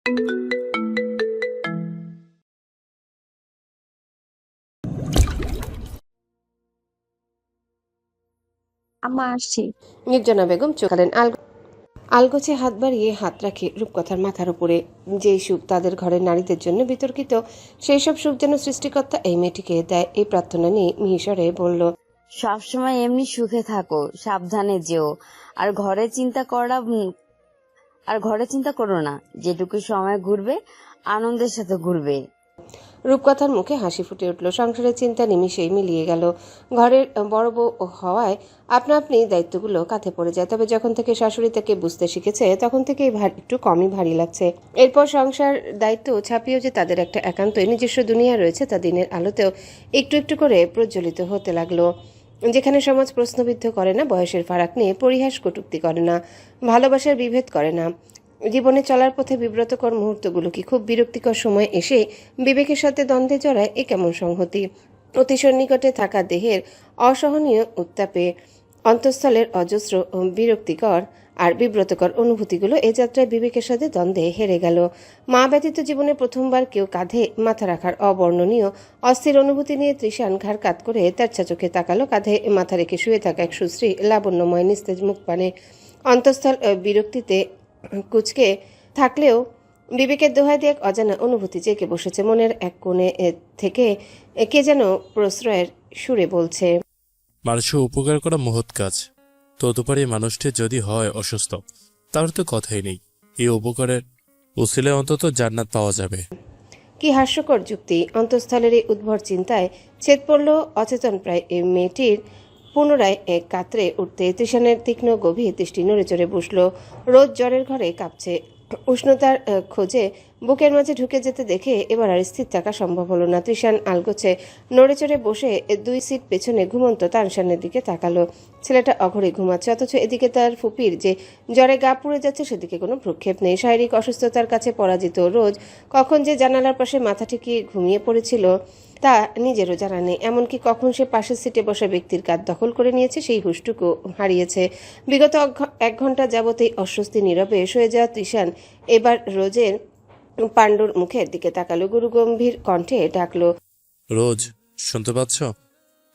আম্মা আসছি। নির্জনা বেগম চোখালেন। আলগোছে হাত বাড়িয়ে হাত রাখে রূপকথার মাথার উপরে। যেই সুখ তাদের ঘরের নারীদের জন্য বিতর্কিত, সেই সব সুখ যেন সৃষ্টিকর্তা এই মেয়েটিকে দেয়, এই প্রার্থনা নিয়ে মিহিসরে বলল, সবসময় এমনি সুখে থাকো, সাবধানে যেও। আর ঘরে চিন্তা করো না, যেটুকু সময় ঘুরবে আনন্দের সাথে ঘুরবে। রূপকথার মুখে হাসি ফুটে উঠল। সংসারের চিন্তা নিমিষেই মিলিয়ে গেল। ঘরের বড় বউ হওয়ায় আপনা আপনি দায়িত্বগুলো কাঁধে পড়ে যায়। তবে যখন থেকে শাশুড়ি তাকে বুঝতে শিখেছে, তখন থেকে একটু কমই ভারী লাগছে। এরপর সংসার দায়িত্ব ছাপিয়েও যে তাদের একটা একান্তই নিজস্ব দুনিয়া রয়েছে, তা দিনের আলোতেও একটু একটু করে প্রজ্বলিত হতে লাগলো। যেখানে সমাজ প্রশ্নবিদ্ধ করে না, বয়সের ফারাক নিয়ে পরিহাস কটূক্তি করে না, ভালোবাসার বিভেদ করে না। জীবনে চলার পথে বিব্রতকর মুহূর্তগুলো কি খুব বিরক্তিকর সময় এসে বিবেকের সাথে দ্বন্দ্বে জড়ায়, এ কেমন সংহতি। অতি সন্নিকটে থাকা দেহের অসহনীয় উত্তাপে অন্তঃস্থলের অজস্র বিরক্তিকর আর বিব্রতকর অনুভূতিগুলো এ যাত্রায় বিবেকের সাথে দ্বন্দ্বে হেরে গেল। মা ব্যতীত জীবনে প্রথমবার কেউ কাঁধে মাথা রাখার অবর্ণনীয় অস্থির অনুভূতি নিয়ে তৃষান ঘাড় কাত করে তেরছা চোখে তাকালো কাঁধে মাথা রেখে শুয়ে থাকা এক সুশ্রী লাবণ্যময় নিস্তেজ মুখপানে। অন্তঃস্থল বিরক্তিতে কুচকে থাকলেও বিবেকের দোহাই দিয়ে এক অজানা অনুভূতি জেগে বসেছে মনের এক কোণে থেকে। কে যেন প্রশ্রয়ের সুরে বলছে, মানুষের উপকার করা মহৎ কাজ। তদুপরি মানুষটি যদি হয় অসুস্থ, তাহলে তো কথাই নেই, এই উপকারের উসিলে অন্তত জান্নাত পাওয়া যাবে। কি হাস্যকর যুক্তি। অন্তঃস্থলের এই উদ্ভর চিন্তায় ছেদ পড়ল অচেতন প্রায় এই মেয়েটির। পুনরায় কাতরে উঠতে তৃষানের তীক্ষ্ণ গভীর দৃষ্টি নড়ে চড়ে বসল। রোজ জ্বরের ঘরে কাঁপছে, উষ্ণতার খোঁজে বুকের মাঝে ঢুকে যেতে দেখে এবার আর স্থির থাকা সম্ভব হলো না। তৃষান আলগোছে নড়ে চড়ে বসে 2 সিট পেছনে ঘুমন্ত তানশানের দিকে তাকালো। ছেলেটা অঘরে ঘুমাচ্ছে, অথচ এদিকে তার ফুপির যে জ্বরে গা পুড়ে যাচ্ছে সেদিকে কোনো ভ্রুক্ষেপ নেই। শারীরিক অসুস্থতার কাছে পরাজিত রোজ কখন যে জানালার পাশে মাথা ঠেকিয়ে ঘুমিয়ে পড়েছিল তা নিজেরও জানা নেই। এমনকি কখন সে পাশের সিটে বসা ব্যক্তির কাঁধ দখল করে নিয়েছে সেই হুঁশটুকু হারিয়েছে। বিগত 1 ঘন্টা যাবতেই অস্বস্তি নীরবে শুয়ে যাওয়া তৃষান এবার রোজের পাণ্ডুর মুখের দিকে তাকালো। গুরুগম্ভীর কণ্ঠে ডাকলো, রোজ, শুনতে পাচ্ছ?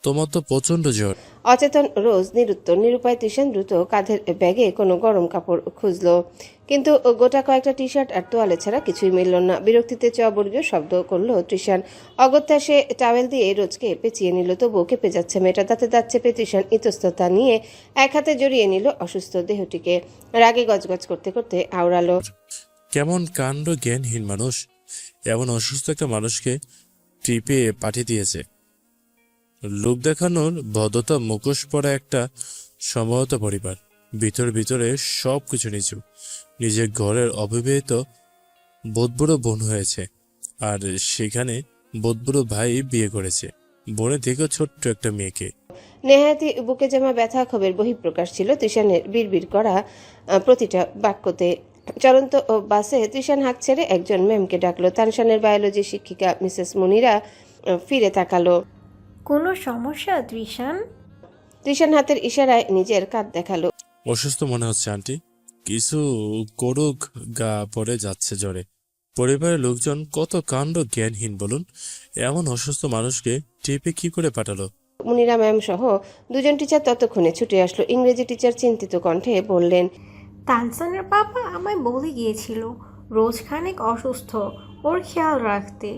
তোমার তো প্রচন্ড জ্বর। অচেতন রোজ নিরুত্তর। নিরুপায় তৃষান দ্রুত কাঁধের ব্যাগে কোনো গরম কাপড় খুঁজলো, কিন্তু গোটা কয়েকটা টি শার্ট আর তোয়ালে ছাড়া কিছুই মিলল না। বিরক্তিতে চবর্গীয় শব্দ করলো তৃষান। অগত্যা সে টাওয়েল দিয়ে রোজকে পেঁচিয়ে নিল। তবুও কেঁপে যাচ্ছে মেয়েটা। দাঁতে দাঁত চেপে তৃষান ইতস্ততা নিয়ে এক হাতে জড়িয়ে নিল অসুস্থ দেহটিকে। রাগে গজগজ করতে করতে আওড়ালো, কেমন কাণ্ড জ্ঞানহীন মানুষ, এমন অসুস্থ একটা মানুষকে ট্রিপে পাঠিয়ে দিয়েছে। লোক দেখানোর ভদ্রতা মুখোশ পরা একটা সম্ভবত পরিবার, ভিতরে সব কিছু নিচু। নিজের ঘরের অবিবাহিত বোধবুড়ো বোন হয়েছে, আর সেখানে বোধবুড়ো ভাই বিয়ে করেছে। বোনের থেকেও ছোট্ট একটা মেয়েকে। নেহায়াতি বুকে জমা ব্যথা ক্ষোভের বহিঃপ্রকাশ ছিল তৃষানের বিড়বিড় করা প্রতিটা বাক্যতে। চলন্ত বাসে তৃষান হাঁক ছেড়ে একজন ম্যামকে ডাকলো। তানশানের বায়োলজি শিক্ষিকা মিসেস মুনিরা ফিরে তাকালো। কোনো সমস্যা তৃষান? তৃষান হাতের ইশারায় নিজের কাঁধ দেখালো। অসুস্থ মনে হচ্ছে আন্টি, কিছু করুক, গা পড়ে যাচ্ছে জ্বরে। পরিবারের লোকজন কত কাণ্ড জ্ঞানহীন বলুন, এমন অসুস্থ মানুষকে ট্রিপে কি করে পাঠালো? মুনিরা ম্যাম সহ 2জন টিচার ততক্ষণে ছুটে আসলো। ইংরেজি টিচার চিন্তিত কণ্ঠে বললেন, তানসানের বাবা আমায় বলে গিয়েছিল রোজ খানিক অসুস্থ, ওর খেয়াল রাখতে,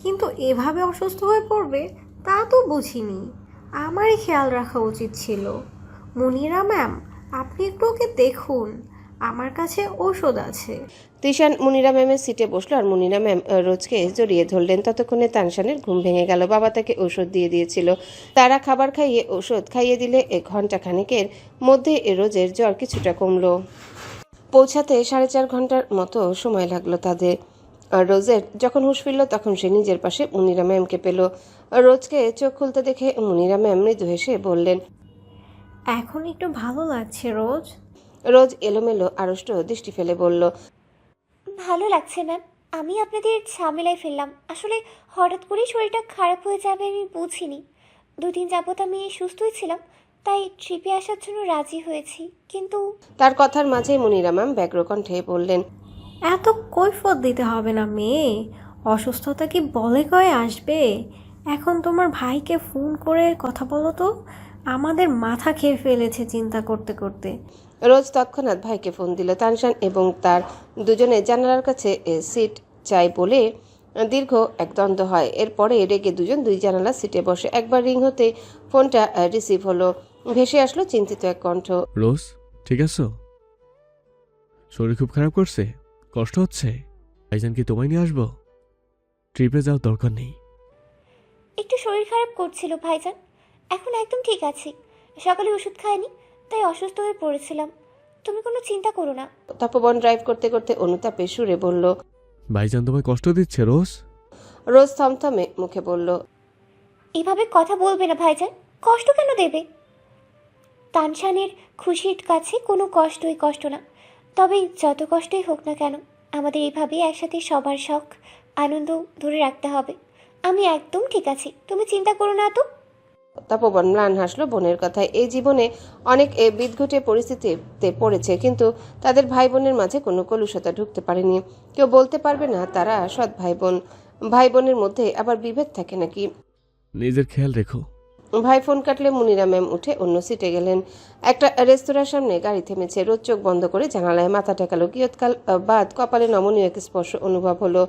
কিন্তু এভাবে অসুস্থ হয়ে পড়বে তা তো বুঝিনি। আমারই খেয়াল রাখা উচিত ছিল। মুনিরা ম্যাম, আপনি একটু ওকে দেখুন, আমার কাছে ওষুধ আছে। তৃষান মুনিরা ম্যামের সিটে বসলো আর মুনিরা ম্যাম রোজকে জড়িয়ে ধরলেন। ততক্ষণে তানশানের ঘুম ভেঙে গেল। বাবা তাকে ঔষধ দিয়ে দিয়েছিল। তারা খাবার খাইয়ে ওষুধ খাইয়ে দিলে ঘন্টা খানেকের মধ্যে রোজের জ্বর কিছুটা কমলো। পৌঁছাতে 4.5 ঘন্টার মতো সময় লাগলো তাদের। রোজের যখন হুঁশ ফিরল তখন সে নিজের পাশে মুনিরা ম্যামকে পেল। রোজকে চোখ খুলতে দেখে মুনিরা ম্যাম মৃদু হেসে বললেন, এখন একটু ভালো লাগছে রোজ? রোজ এলোমেলো আড়ষ্ট দৃষ্টি ফেলে বলল, ভালো লাগছে ম্যাম। আমি আপনাদের ঝামেলায় ফেললাম। আসলে হঠাৎ করেই শরীরটা খারাপ হয়ে যাবে আমি বুঝিনি। 2 দিন যাবত আমি সুস্থই ছিলাম, তাই ট্রিপে আসার জন্য রাজি হয়েছি। কিন্তু তার কথার মাঝেই মুনিরা ম্যাম ব্যগ্র কণ্ঠে বললেন, এত কৈফিয়ত দিতে হবে না মেয়ে, অসুস্থতা কি বলে কয়ে আসবে? এখন তোমার ভাইকে ফোন করে কথা বলো তো, আমাদের মাথা খেয়ে ফেলেছে চিন্তা করতে করতে। রোজ তৎক্ষণাৎ ভাইকে ফোন দিল। তানশান এবং তার দুজনে জানালার কাছে সিট চাই বলে দীর্ঘ এক দ্বন্দ্ব হয়। এরপরে রেগে দুজন দুই জানালার সিটে বসে। একবার রিং হতে ফোনটা রিসিভ হলো। ভেসে আসলো চিন্তিত এক কণ্ঠ। রোজ, ঠিক আছো? শরীর খুব খারাপ করছে? কষ্ট হচ্ছে? ভাইজান কি তোমায় নিয়ে আসবো? ট্রিপে যাওয়ার দরকার নেই। একটু শরীর খারাপ করছিল ভাইজান, এখন একদম ঠিক আছি। সকালে ওষুধ খাইনি, তাই অসুস্থ হয়ে পড়েছিলাম। তুমি কোনো চিন্তা করো না। তপবন ড্রাইভ করতে করতে অনুতাপে সুরে বলল। ভাইজান তোমায় কষ্ট দিচ্ছে রোজ? রোজ থমথমে মুখে বলল। এভাবে কথা বলবে না ভাইজান, কষ্ট কেন দেবে? তানশানের খুশির কাছে কোনো কষ্টই কষ্ট না। তবে যত কষ্টই হোক না কেন, আমাদের এইভাবে একসাথে সবার শখ আনন্দ ধরে রাখতে হবে। আমি একদম ঠিক আছি, তুমি চিন্তা করো না তো। তপবন ম্লান হাসলো বোনের কথায়। এই জীবনে অনেক বিদঘুটে পরিস্থিতিতে পড়েছে, কিন্তু তাদের ভাই বোনের মাঝে কোনো কলুষতা ঢুকতে পারেনি। কেউ বলতে পারবে না তারা সৎ ভাই বোন। ভাই বোনের মধ্যে আবার বিভেদ থাকে নাকি? নিজের খেয়াল রেখো। ভাই ফোন কাটলে মুনিরা ম্যাম উঠে অন্য সিটে গেলেন। একটা রেস্তোরাঁর সামনে গাড়ি থেমেছে। রোজ চোখ বন্ধ করে জানালায় মাথা টেকালো। কিয়ৎকাল বাদ কপালে নমনীয় এক স্পর্শ অনুভব হলো।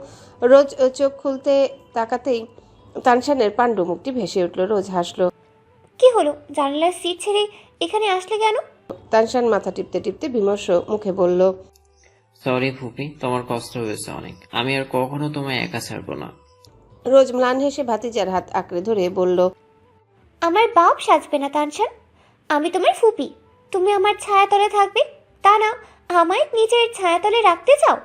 রোজ চোখ খুলতে তাকাতেই তানশানের পাণ্ডু মুখটি ভেসে উঠল। রোজ হাসলো। কি হলো, জানালার সিট ছেড়ে এখানে আসলে কেন? তানশান মাথা টিপতে টিপতে বিমর্ষ মুখে বলল। সরি ফুপি, তোমার কষ্ট হয়েছে অনেক। আমি আর কখনো তোমায় একা ছাড়বো না। রোজ ম্লান হেসে ভাতিজার হাত আঁকড়ে ধরে বলল। আমার বাপ সাজবে না তানশান, আমি তোমার ফুপি। তুমি আমার ছায়াতলে থাকবে, তা না আমায় নিজের ছায়াতলে রাখতে চাও?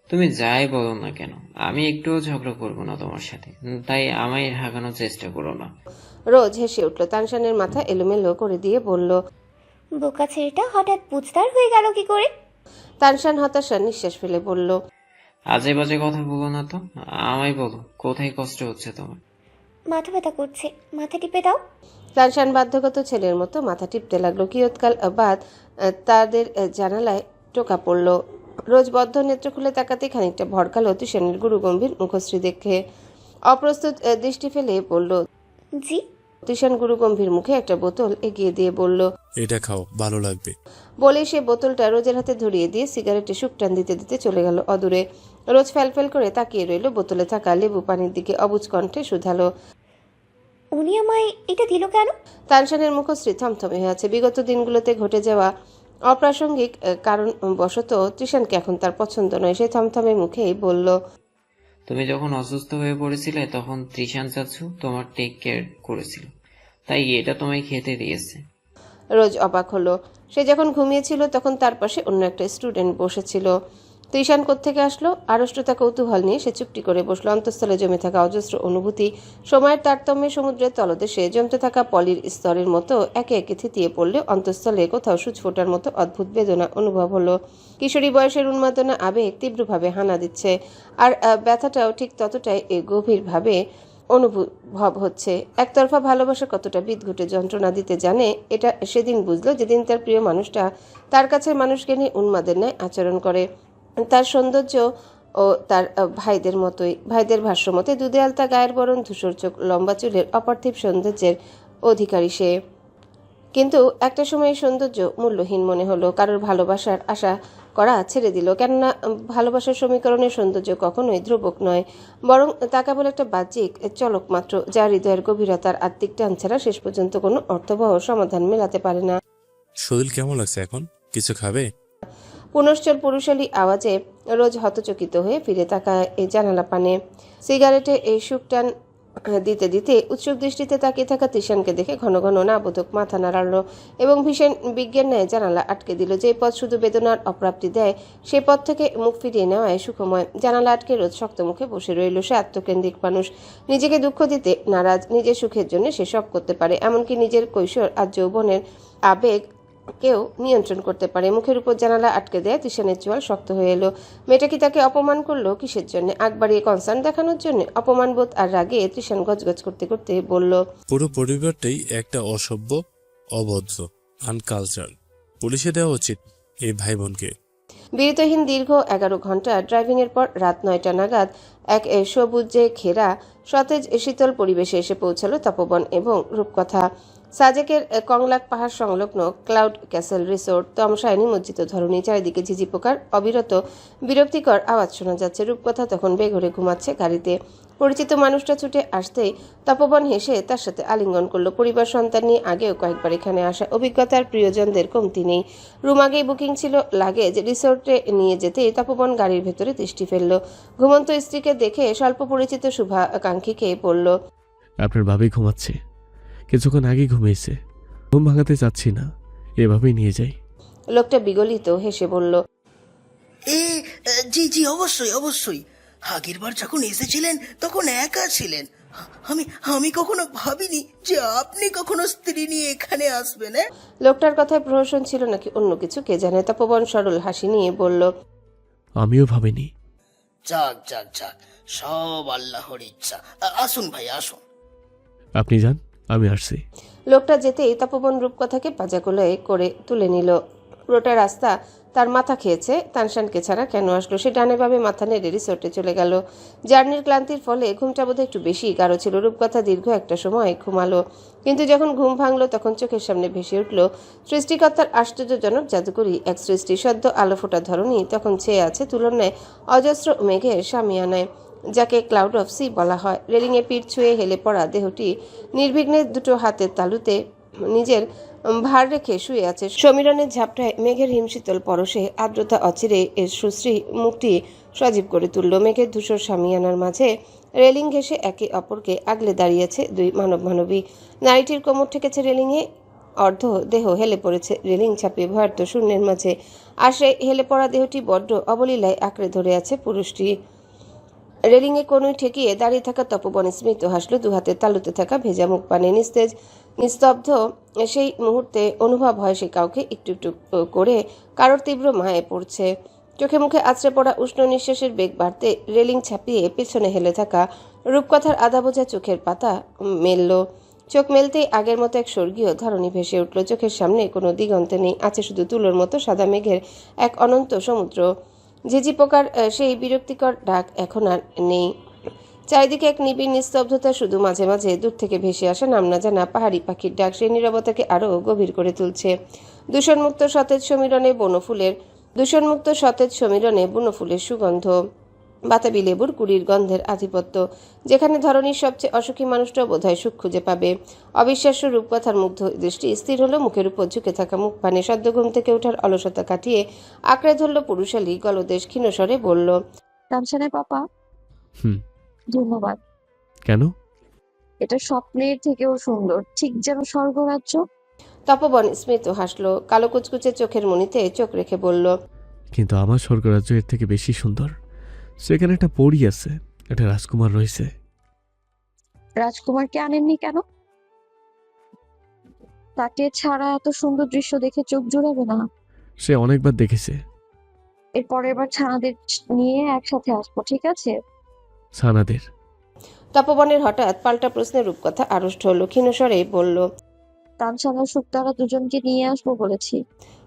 তুমি যাই বলো না কেন, আমি একটুও ঝগড়া করবো না তোমার সাথে, তাই আমায় হাঁকানোর চেষ্টা করো না। রোজ হেসে উঠল। তানশানের মাথা এলোমেলো করে দিয়ে বলল। বোকা ছেলেটা হঠাৎ বুঝদার হয়ে গেল কি করে? তানশান হতাশা নিঃশ্বাস ফেলে বলল। আজে বাজে কথা বলো না তো, আমায় বলো কোথায় কষ্ট হচ্ছে তোমার। মাথা ব্যথা করছে, মাথা টিপে দাও। তানশান বাধ্যগত ছেলের মতো মাথা টিপতে লাগলো। কিয়ৎকাল বাদ তাদের জানালায় টোকা পড়ল। রোজ বদ্ধ নেত্র খুলে তাকাতে খানিকটা ভড়কালো তুষানের গুরুগম্ভীর মুখশ্রী দেখে। অপ্রস্তুত দৃষ্টি ফেলে বলল। জি। তুষান গুরুগম্ভীর মুখে একটা বোতল এগিয়ে দিয়ে বলল। এটা খাও, ভালো লাগবে। বলে সে বোতলটা রোজের হাতে ধরিয়ে দিয়ে সিগারেটে শুকটান দিতে দিতে চলে গেল অদূরে। রোজ ফ্যালফ্যাল করে তাকিয়ে রইল বোতলে থাকা লেবু পানির দিকে। অবুজ কণ্ঠে শুধালো। উনি আমায় এটা দিল কেন? তানশানের মুখশ্রী থমথমে হয়ে আছে। বিগত দিনগুলোতে ঘটে যাওয়া অপ্রাসঙ্গিক কারণ বশত তৃষানকে এখন তার পছন্দ নয়। সে থমথমে মুখেই বলল। তুমি যখন অসুস্থ হয়ে পড়েছিলে তখন ত্রিশান চাচু তোমার টেক কেয়ার করেছিল, তাই এটা তোমায় খেতে দিয়েছে। রোজ অবাক হলো। সে যখন ঘুমিয়েছিল তখন তার পাশে অন্য একটা স্টুডেন্ট বসেছিল। তৃষান কোত্থেকে আসলো? আড়ষ্টতা কৌতূহল নিয়ে সে চুপটি করে বসলো। অন্তঃস্থলে জমে থাকা অজস্র অনুভূতি সময়ের তারতম্যে সমুদ্রের তলদেশে জমতে থাকা পলির স্তরের মতো একে একে থিতিয়ে পড়লে অন্তঃস্থলে কোথাও সূচ ফোটার মতো অদ্ভুত বেদনা অনুভব হলো। কিশোরী বয়সের উন্মাদনা আবেগ তীব্রভাবে হানা দিচ্ছে, আর ব্যথাটাও ঠিক ততটাই গভীরভাবে অনুভব হচ্ছে। একতরফা ভালোবাসা কতটা বিদঘুটে যন্ত্রণা দিতে জানে এটা সেদিন বুঝলো যেদিন তার প্রিয় মানুষটা তার কাছের মানুষকে নিয়ে উন্মাদের ন্যায় আচরণ করে। তার সৌন্দর্য ও তার ভাইদের মতোই। ভাইদের ভাষ্য মতে দুধে আলতা গায়ের বরণ, ধূসর চোখ, লম্বা চুলের অপার্থিব সৌন্দর্যের অধিকারী সে। কিন্তু একটা সময় সৌন্দর্য মূল্যহীন মনে হলো। কারোর ভালোবাসার আশা করা ছেড়ে দিল। কেননা ভালোবাসার সমীকরণের সৌন্দর্য কখনোই ধ্রুবক নয়, বরং তা কেবল একটা বাহ্যিক চলক মাত্র, যা হৃদয়ের গভীরতার আত্মিক টান ছাড়া শেষ পর্যন্ত কোনো অর্থবহ সমাধান মেলাতে পারে না। শরীর কেমন লাগছে এখন? কিছু খাবে? পুনশ্চর পুরুষালী আওয়াজে রোজ হতচকিত হয়ে ফিরে তাকায় এই জানালা পানে। সিগারেটে এই শুকটান দিতে দিতে উৎসুক দৃষ্টিতে তাকিয়ে থাকা তৃষানকে দেখে ঘন ঘন নাবোধক মাথা নাড়ালো এবং ভীষণ বিজ্ঞান ন্যায় জানালা আটকে দিল। যে পথ শুধু বেদনার অপ্রাপ্তি দেয়, সেই পথ থেকে মুখ ফিরিয়ে নেওয়ায় সুখময়। জানালা আটকে রোজ শক্ত মুখে বসে রইল। সে আত্মকেন্দ্রিক মানুষ। নিজেকে দুঃখ দিতে নারাজ। নিজের সুখের জন্য সে সব করতে পারে, এমনকি নিজের কৈশোর আর যৌবনের আবেগ কেউ নিয়ন্ত্রণ করতে পারে। মুখের উপর জানালা আটকে দেয় তৃষানের চোয়াল শক্ত হয়ে এলো। মেয়েটা কি তাকে অপমান করলো? কিসের জন্য? আগ বাড়িয়ে কনসার্ন দেখানোর জন্য? অপমান বোধ আর রাগে তৃষান গজগজ করতে করতে বলল। পুরো পরিবারটাই একটা অসভ্য, অভদ্র, আনকালচার। পুলিশে দেওয়া উচিত এই ভাই বোনকে। বিরতিহীন দীর্ঘ 11 ঘন্টা ড্রাইভিংয়ের পর রাত 9টা নাগাদ এক সবুজে ঘেরা সতেজ শীতল পরিবেশে এসে পৌঁছালো তপবন এবং রূপকথা। সাজেকের কংলাক পাহাড় সংলগ্ন ক্লাউড ক্যাসেল রিসোর্ট। তমসায় নিমজ্জিত ধরণী, চারিদিকে ঝিঝি পোকার অবিরত বিরক্তিকর আওয়াজ শোনা যাচ্ছে। রূপকথা তখন বেঘরে ঘুমাচ্ছে গাড়িতে। পরিচিত মানুষটা ছুটে আসতেই তপবন হেসে তার সাথে আলিঙ্গন করলো। পরিবার সন্তান নিয়ে আগেও কয়েকবার এখানে আসা, অভিজ্ঞতার প্রিয়জনদের কমতি নেই। রুম আগেই বুকিং ছিল, লাগেজ রিসোর্টে নিয়ে যেতেই তপবন গাড়ির ভেতরে দৃষ্টি ফেলল। ঘুমন্ত স্ত্রীকে দেখে স্বল্প পরিচিত শুভাকাঙ্ক্ষীকে বলল, আপনার ভাবি ঘুমাচ্ছে, কিছুক্ষণ আগে ঘুমিয়েছে, ঘুম ভাঙাতে চাচ্ছি না, এভাবেই নিয়ে যাই। লোকটা বিগলিত হেসে বলল, এ জি জি, অবশ্যই অবশ্যই। আগের বার যখন এসেছিলেন তখন একা ছিলেন। আমি আমি কখনো ভাবিনি যে আপনি কখনো স্ত্রী নিয়ে এখানে আসবেন। লোকটার কথায় প্রহসন ছিল নাকি অন্য কিছু কে জানে। তপবন সরল হাসি নিয়ে বলল, আমিও ভাবিনি। যাক যাক যাক, সব আল্লাহর ইচ্ছা। আসুন ভাই আসুন। আপনি যান, আমি আসছি। লোকটা যেতেই তপবন রূপকথাকে পাজাকোলায় করে তুলে নিল। পুরোটা রাস্তা তার মাথা খেয়েছে। তানশানকে ছাড়া কেন আসলো? সে ডানে বামে মাথা নেড়ে রিসোর্টে চলে গেল। জার্নির ক্লান্তির ফলে ঘুমটা বোধহয় একটু বেশি গাঢ় ছিল। রূপকথা দীর্ঘ একটা সময় ঘুমালো, কিন্তু যখন ঘুম ভাঙলো তখন চোখের সামনে ভেসে উঠল সৃষ্টিকর্তার আশ্চর্যজনক জাদুকরী এক সৃষ্টি। সদ্য আলো ফোটা ধরনী তখন ছেয়ে আছে তুলনায় অজস্র মেঘের সামিয়ানায়, যাকে ক্লাউড অফ সি বলা হয়। রেলিংয়ে পিঠ ছুঁয়ে হেলে পড়া দেহটি নির্বিঘ্নে দুটো হাতের তালুতে নিজের ভার রেখে শুয়ে আছে। সমীরণের ঝাপটায় মেঘের হিমশীতল পরশে আর্দ্রতা অচিরে এর সুশ্রী মুখটি সজীব করে তুলল। মেঘের ধূসর সামিয়ানার মাঝে রেলিং ঘেঁষে একে অপরকে আগলে দাঁড়িয়েছে দুই মানবী। নারীটির কোমর ঠেকেছে রেলিংয়ে, অর্ধ দেহ হেলে পড়েছে রেলিং ছাপিয়ে ভয়ার্ত শূন্যের মাঝে। আর সেই হেলে পড়া দেহটি বড্ড অবলীলায় আঁকড়ে ধরে আছে পুরুষটি। রেলিংয়ে কোনোই ঠেকিয়ে দাঁড়িয়ে থাকা তপবন স্মিত হাসল। দুহাতে তালুতে থাকা ভেজা মুখ পানে নিস্তেজ নিস্তব্ধ সেই মুহূর্তে অনুভব হয় সে কাউকে একটু একটু করে কারোর তীব্র মায়ে পড়ছে। চোখে মুখে আছড়ে পড়া উষ্ণ নিঃশ্বাসের বেগ বাড়তে রেলিং ছাপিয়ে পেছনে হেলে থাকা রূপকথার আধা বোঝা চোখের পাতা মেলল। চোখ মেলতেই আগের মতো এক স্বর্গীয় ধরনী ভেসে উঠল। চোখের সামনে কোনো দিগন্তে নেই, আছে শুধু তুলোর মতো সাদা মেঘের এক অনন্ত সমুদ্র। ঝিঝি পোকার সেই বিরক্তিকর ডাক এখন আর নেই। চারিদিকে এক নিবিড় নিস্তব্ধতা, শুধু মাঝে মাঝে দূর থেকে ভেসে আসা নাম না জানা পাহাড়ি পাখির ডাক সেই নীরবতাকে আরও গভীর করে তুলছে। দূষণমুক্ত সতেজ সমীরণে বনফুলের সুগন্ধ, বাতাবি লেবুর কুড়ির গন্ধের আধিপত্য। যেখানে ধরনীর সবচেয়ে অসুখী মানুষটাও বোধহয় সুখ খুঁজে পাবে। অবিশ্বাস্য রূপকথার মুগ্ধ দৃষ্টি স্থির হলো মুখের উপর ঝুঁকে থাকা মুখ পানে। সদ্য ঘুম থেকে ওঠার অলসতা কাটিয়ে আঁকড়ে ধরল পুরুষালী গলদেশ, ক্ষীণস্বরে বলল, তানশানের পাপা, হুম। ধন্যবাদ। কেন? এটা স্বপ্নের থেকেও সুন্দর, ঠিক যেন স্বর্গরাজ্য। তপবন স্মিত হাসলো, কালো কুচকুচে চোখের মণিতে চোখ রেখে বলল, কিন্তু আমার স্বর্গরাজ্য এর থেকে বেশি সুন্দর। সেখানে একটা পরী আছে, একটা রাজকুমার রয়েছে। রাজকুমারকে আনেননি কেন? তাকে ছাড়া এত সুন্দর দৃশ্য দেখে চোখ জুড়াবে না? সে অনেকবার দেখেছে। এরপর এবার ছানাদের নিয়ে একসাথে আসবো, ঠিক আছে? ছানাদের? তপবনের হঠাৎ পাল্টা প্রশ্নের রূপকথা আড়ষ্ট হলো, ক্ষীণস্বরে বলল, তানশানের শুক্তারা দুজনকে নিয়ে আসবো বলেছি।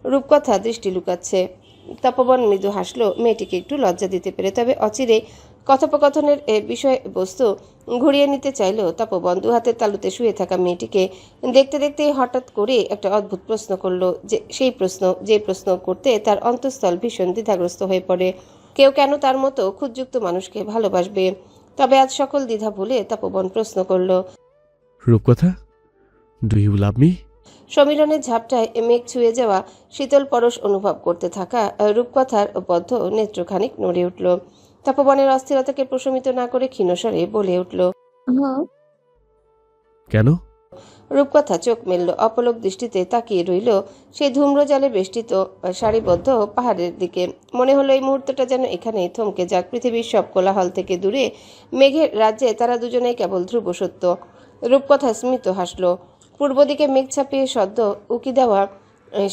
রূপকথা দৃষ্টি লুকাচ্ছে। তপবন মৃদু হাসলো, মেয়েটিকে একটু লজ্জা দিতে পেরে। তবে অচিরে কথোপকথনের বিষয়বস্তু ঘুরিয়ে নিতে চাইলেও তপবন দুহাতের তালুতে শুয়ে থাকা মেয়েটিকে দেখতে দেখতে হঠাৎ করে একটা অদ্ভুত প্রশ্ন করলো, যে প্রশ্ন করতে তার অন্তঃস্থল ভীষণ দ্বিধাগ্রস্ত হয়ে পড়ে। কেউ কেন তার মতো খুঁতযুক্ত মানুষকে ভালোবাসবে? তবে আজ সকল দ্বিধা ভুলে তপবন প্রশ্ন করলো, রূপকথা, ডু ইউ লাভ মি? সমীরণের ঝাপটায় মেঘ ছুঁয়ে যাওয়া শীতল পরশ অনুভব করতে থাকা রূপকথার বদ্ধ নেত্রখানিক নড়ে উঠল। তপবনের অস্থিরতাকে প্রশমিত না করে ক্ষীণস্বরে বলে উঠল, হ্যাঁ। কেন? রূপকথা চোখ মেলল, অপলক দৃষ্টিতে তাকিয়ে রইল সেই ধূম্রজালে বেষ্টিত সারিবদ্ধ পাহাড়ের দিকে। মনে হলো এই মুহূর্তটা যেন এখানেই থমকে যাক। পৃথিবীর সব কোলাহল থেকে দূরে মেঘের রাজ্যে তারা দুজনেই কেবল ধ্রুব সত্য। রূপকথা স্মিত হাসল। পূর্ব দিকে মেঘ ছাপিয়ে সদ্য উকি দেওয়া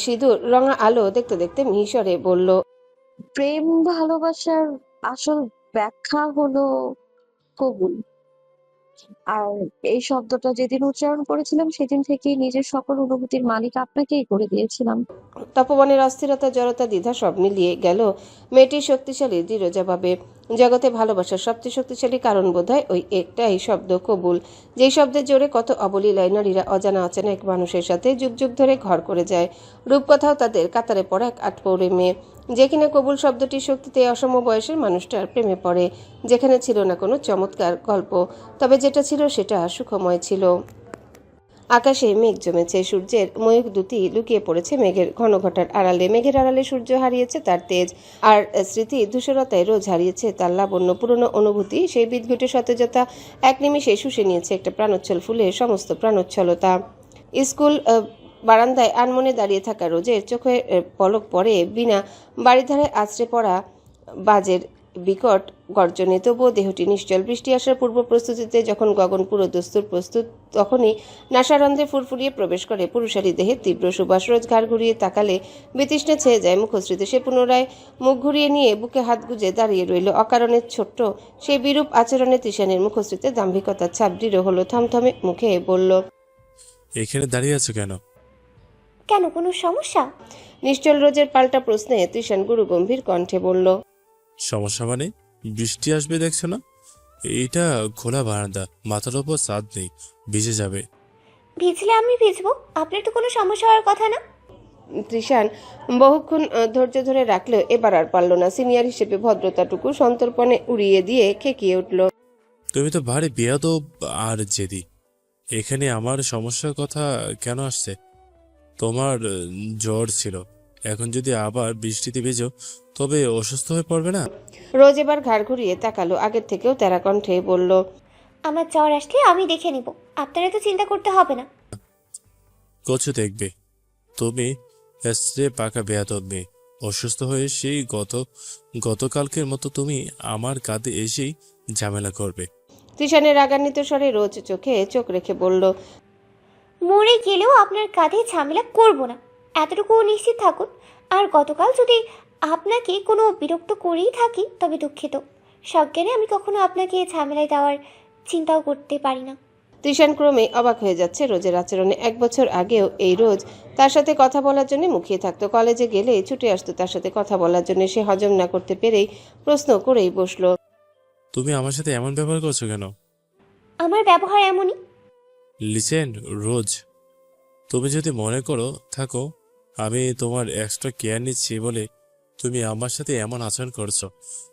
সিঁদুর রঙা আলো দেখতে দেখতে মিহিসরে বলল, প্রেম ভালোবাসার আসল ব্যাখ্যা হলো কবুল। আর এই শব্দটা যেদিন উচ্চারণ করেছিলাম সেদিন থেকেই নিজের সকল অনুভূতির মালিক আপনাকেই করে দিয়েছিলাম। তপবনের অস্থিরতা, জড়তা, দ্বিধা সব মিলিয়ে গেল মেয়েটির শক্তিশালী দৃঢ় জবাবে। জগতে ভালোবাসার সবচেয়ে শক্তিশালী কারণ বোধহয় ওই একটাই শব্দ, কবুল। যেই শব্দের জোরে কত অবলীলায় নারীরা অজানা অচেনা এক মানুষের সাথে যুগ যুগ ধরে ঘর করে যায়। রূপকথাও তাদের কাতারে পড়া এক আটপৌরে মেয়ে, যে কিনা কবুল শব্দটির শক্তিতে অসম বয়সের মানুষটার প্রেমে পড়ে। যেখানে ছিল না কোনো চমৎকার গল্প, তবে যেটা ছিল সেটা সুখময় ছিল। আকাশে মেঘ জমেছে, সূর্যের ময়ূখ দুটি লুকিয়ে পড়েছে মেঘের ঘন ঘটার আড়ালে। মেঘের আড়ালে সূর্য হারিয়েছে তার তেজ, আর স্মৃতি ধূসরতায় রোজ হারিয়েছে তার লাবণ্য। পুরনো অনুভূতি, সেই বিদঘুটে সতেজতা এক নিমিষে শুষে নিয়েছে একটা প্রাণোচ্ছল ফুলের সমস্ত প্রাণোচ্ছলতা। স্কুল বারান্দায় আনমনে দাঁড়িয়ে থাকা রোজের চোখে পলক পড়ে বিনা বাড়িধারে আছড়ে পড়া বাজের বিকট গর্জনে। তবুও দেহটি নিশ্চল। বৃষ্টি আসার পূর্ব প্রস্তুতিতে যখন গগন পুরো দস্তুর প্রস্তুত, তখনই নাসারন্ধ্রে ফুরফুরিয়ে প্রবেশ করে পুরুষালী দেহের তীব্র সুবাস। রোজ ঘাড় ঘুরিয়ে তাকালে বিতৃষ্ণা ছেয়ে যায় মুখশ্রীতে। সে পুনরায় মুখ ঘুরিয়ে নিয়ে বুকে হাত গুজে দাঁড়িয়ে রইল। অকারণে ছোট্ট সেই বিরূপ আচরণে তৃষানের মুখশ্রীতে দাম্ভিকতার ছাপ দৃঢ় হলো। থমথমে মুখে বলল, এখানে দাঁড়িয়ে আছো কেন? কেন, কোনো সমস্যা? নিশ্চল রোজের পাল্টা প্রশ্নে তৃষান গুরু গম্ভীর কণ্ঠে বলল, সমস্যা মানে? বৃষ্টি আসবে দেখছো না? এইটা খোলা বারান্দা, মাথার ওপর ছাদ নেই, ভিজে যাবে। ভিজলে আমি ভিজবো, আপনার তো কোনো সমস্যা হওয়ার কথা না। তৃষান বহুক্ষণ ধৈর্য ধরে রাখলেও এবার আর পারল না। সিনিয়র হিসেবে ভদ্রতাটুকু সন্তর্পণে উড়িয়ে দিয়ে খেকিয়ে উঠল, তুমি তো ভারী বেয়াদব আর জেদি। এখানে আমার সমস্যার কথা কেন আসছে? তোমার জ্বর ছিল, এখন যদি আবার বৃষ্টিতে ভেজো তবে অসুস্থ হয়ে পড়বে না? রোজ এবার ঘাড় ঘুরিয়ে তাকালো, আগের থেকেও তেরা কণ্ঠে বলল, আমার জ্বর আসলে আমি দেখে নিব, আপনারা তো চিন্তা করতে হবে না। কচু দেখবে, তুমি এসে পাকা বেয়াদব মেয়ে। অসুস্থ হয়ে সেই গতকালকের মতো তুমি আমার কাঁধে এসেই ঝামেলা করবে। তৃষানের রাগান্বিত স্বরে রোজ চোখে চোখ রেখে বলল, মরে গেলেও আপনার কাঁধে ঝামেলা করব না, এতটুকু নিশ্চিত থাকুন। আর গতকাল যদি আপনাকে কোনো বিরক্ত করেই থাকি তবে দুঃখিত। সজ্ঞানে আমি কখনো আপনাকে ঝামেলায় দেওয়ার চিন্তাও করতে পারি না। তৃষান ক্রমে অবাক হয়ে যাচ্ছে রোজের আচরণে। 1 বছর আগেও এই রোজ তার সাথে কথা বলার জন্য মুখিয়ে থাকতো। কলেজে গেলে ছুটে আসতো তার সাথে কথা বলার জন্য। সে হজম না করতে পেরেই প্রশ্ন করেই বসলো, তুমি আমার সাথে এমন ব্যবহার করছো কেন? আমার ব্যবহার এমনই। লিসেন রোজ, তুমি যদি মনে করো থাকো আমি তোমার এক্সট্রা কেয়ার নিচ্ছি বলে তুমি আমার সাথে এমন আচরণ করছো,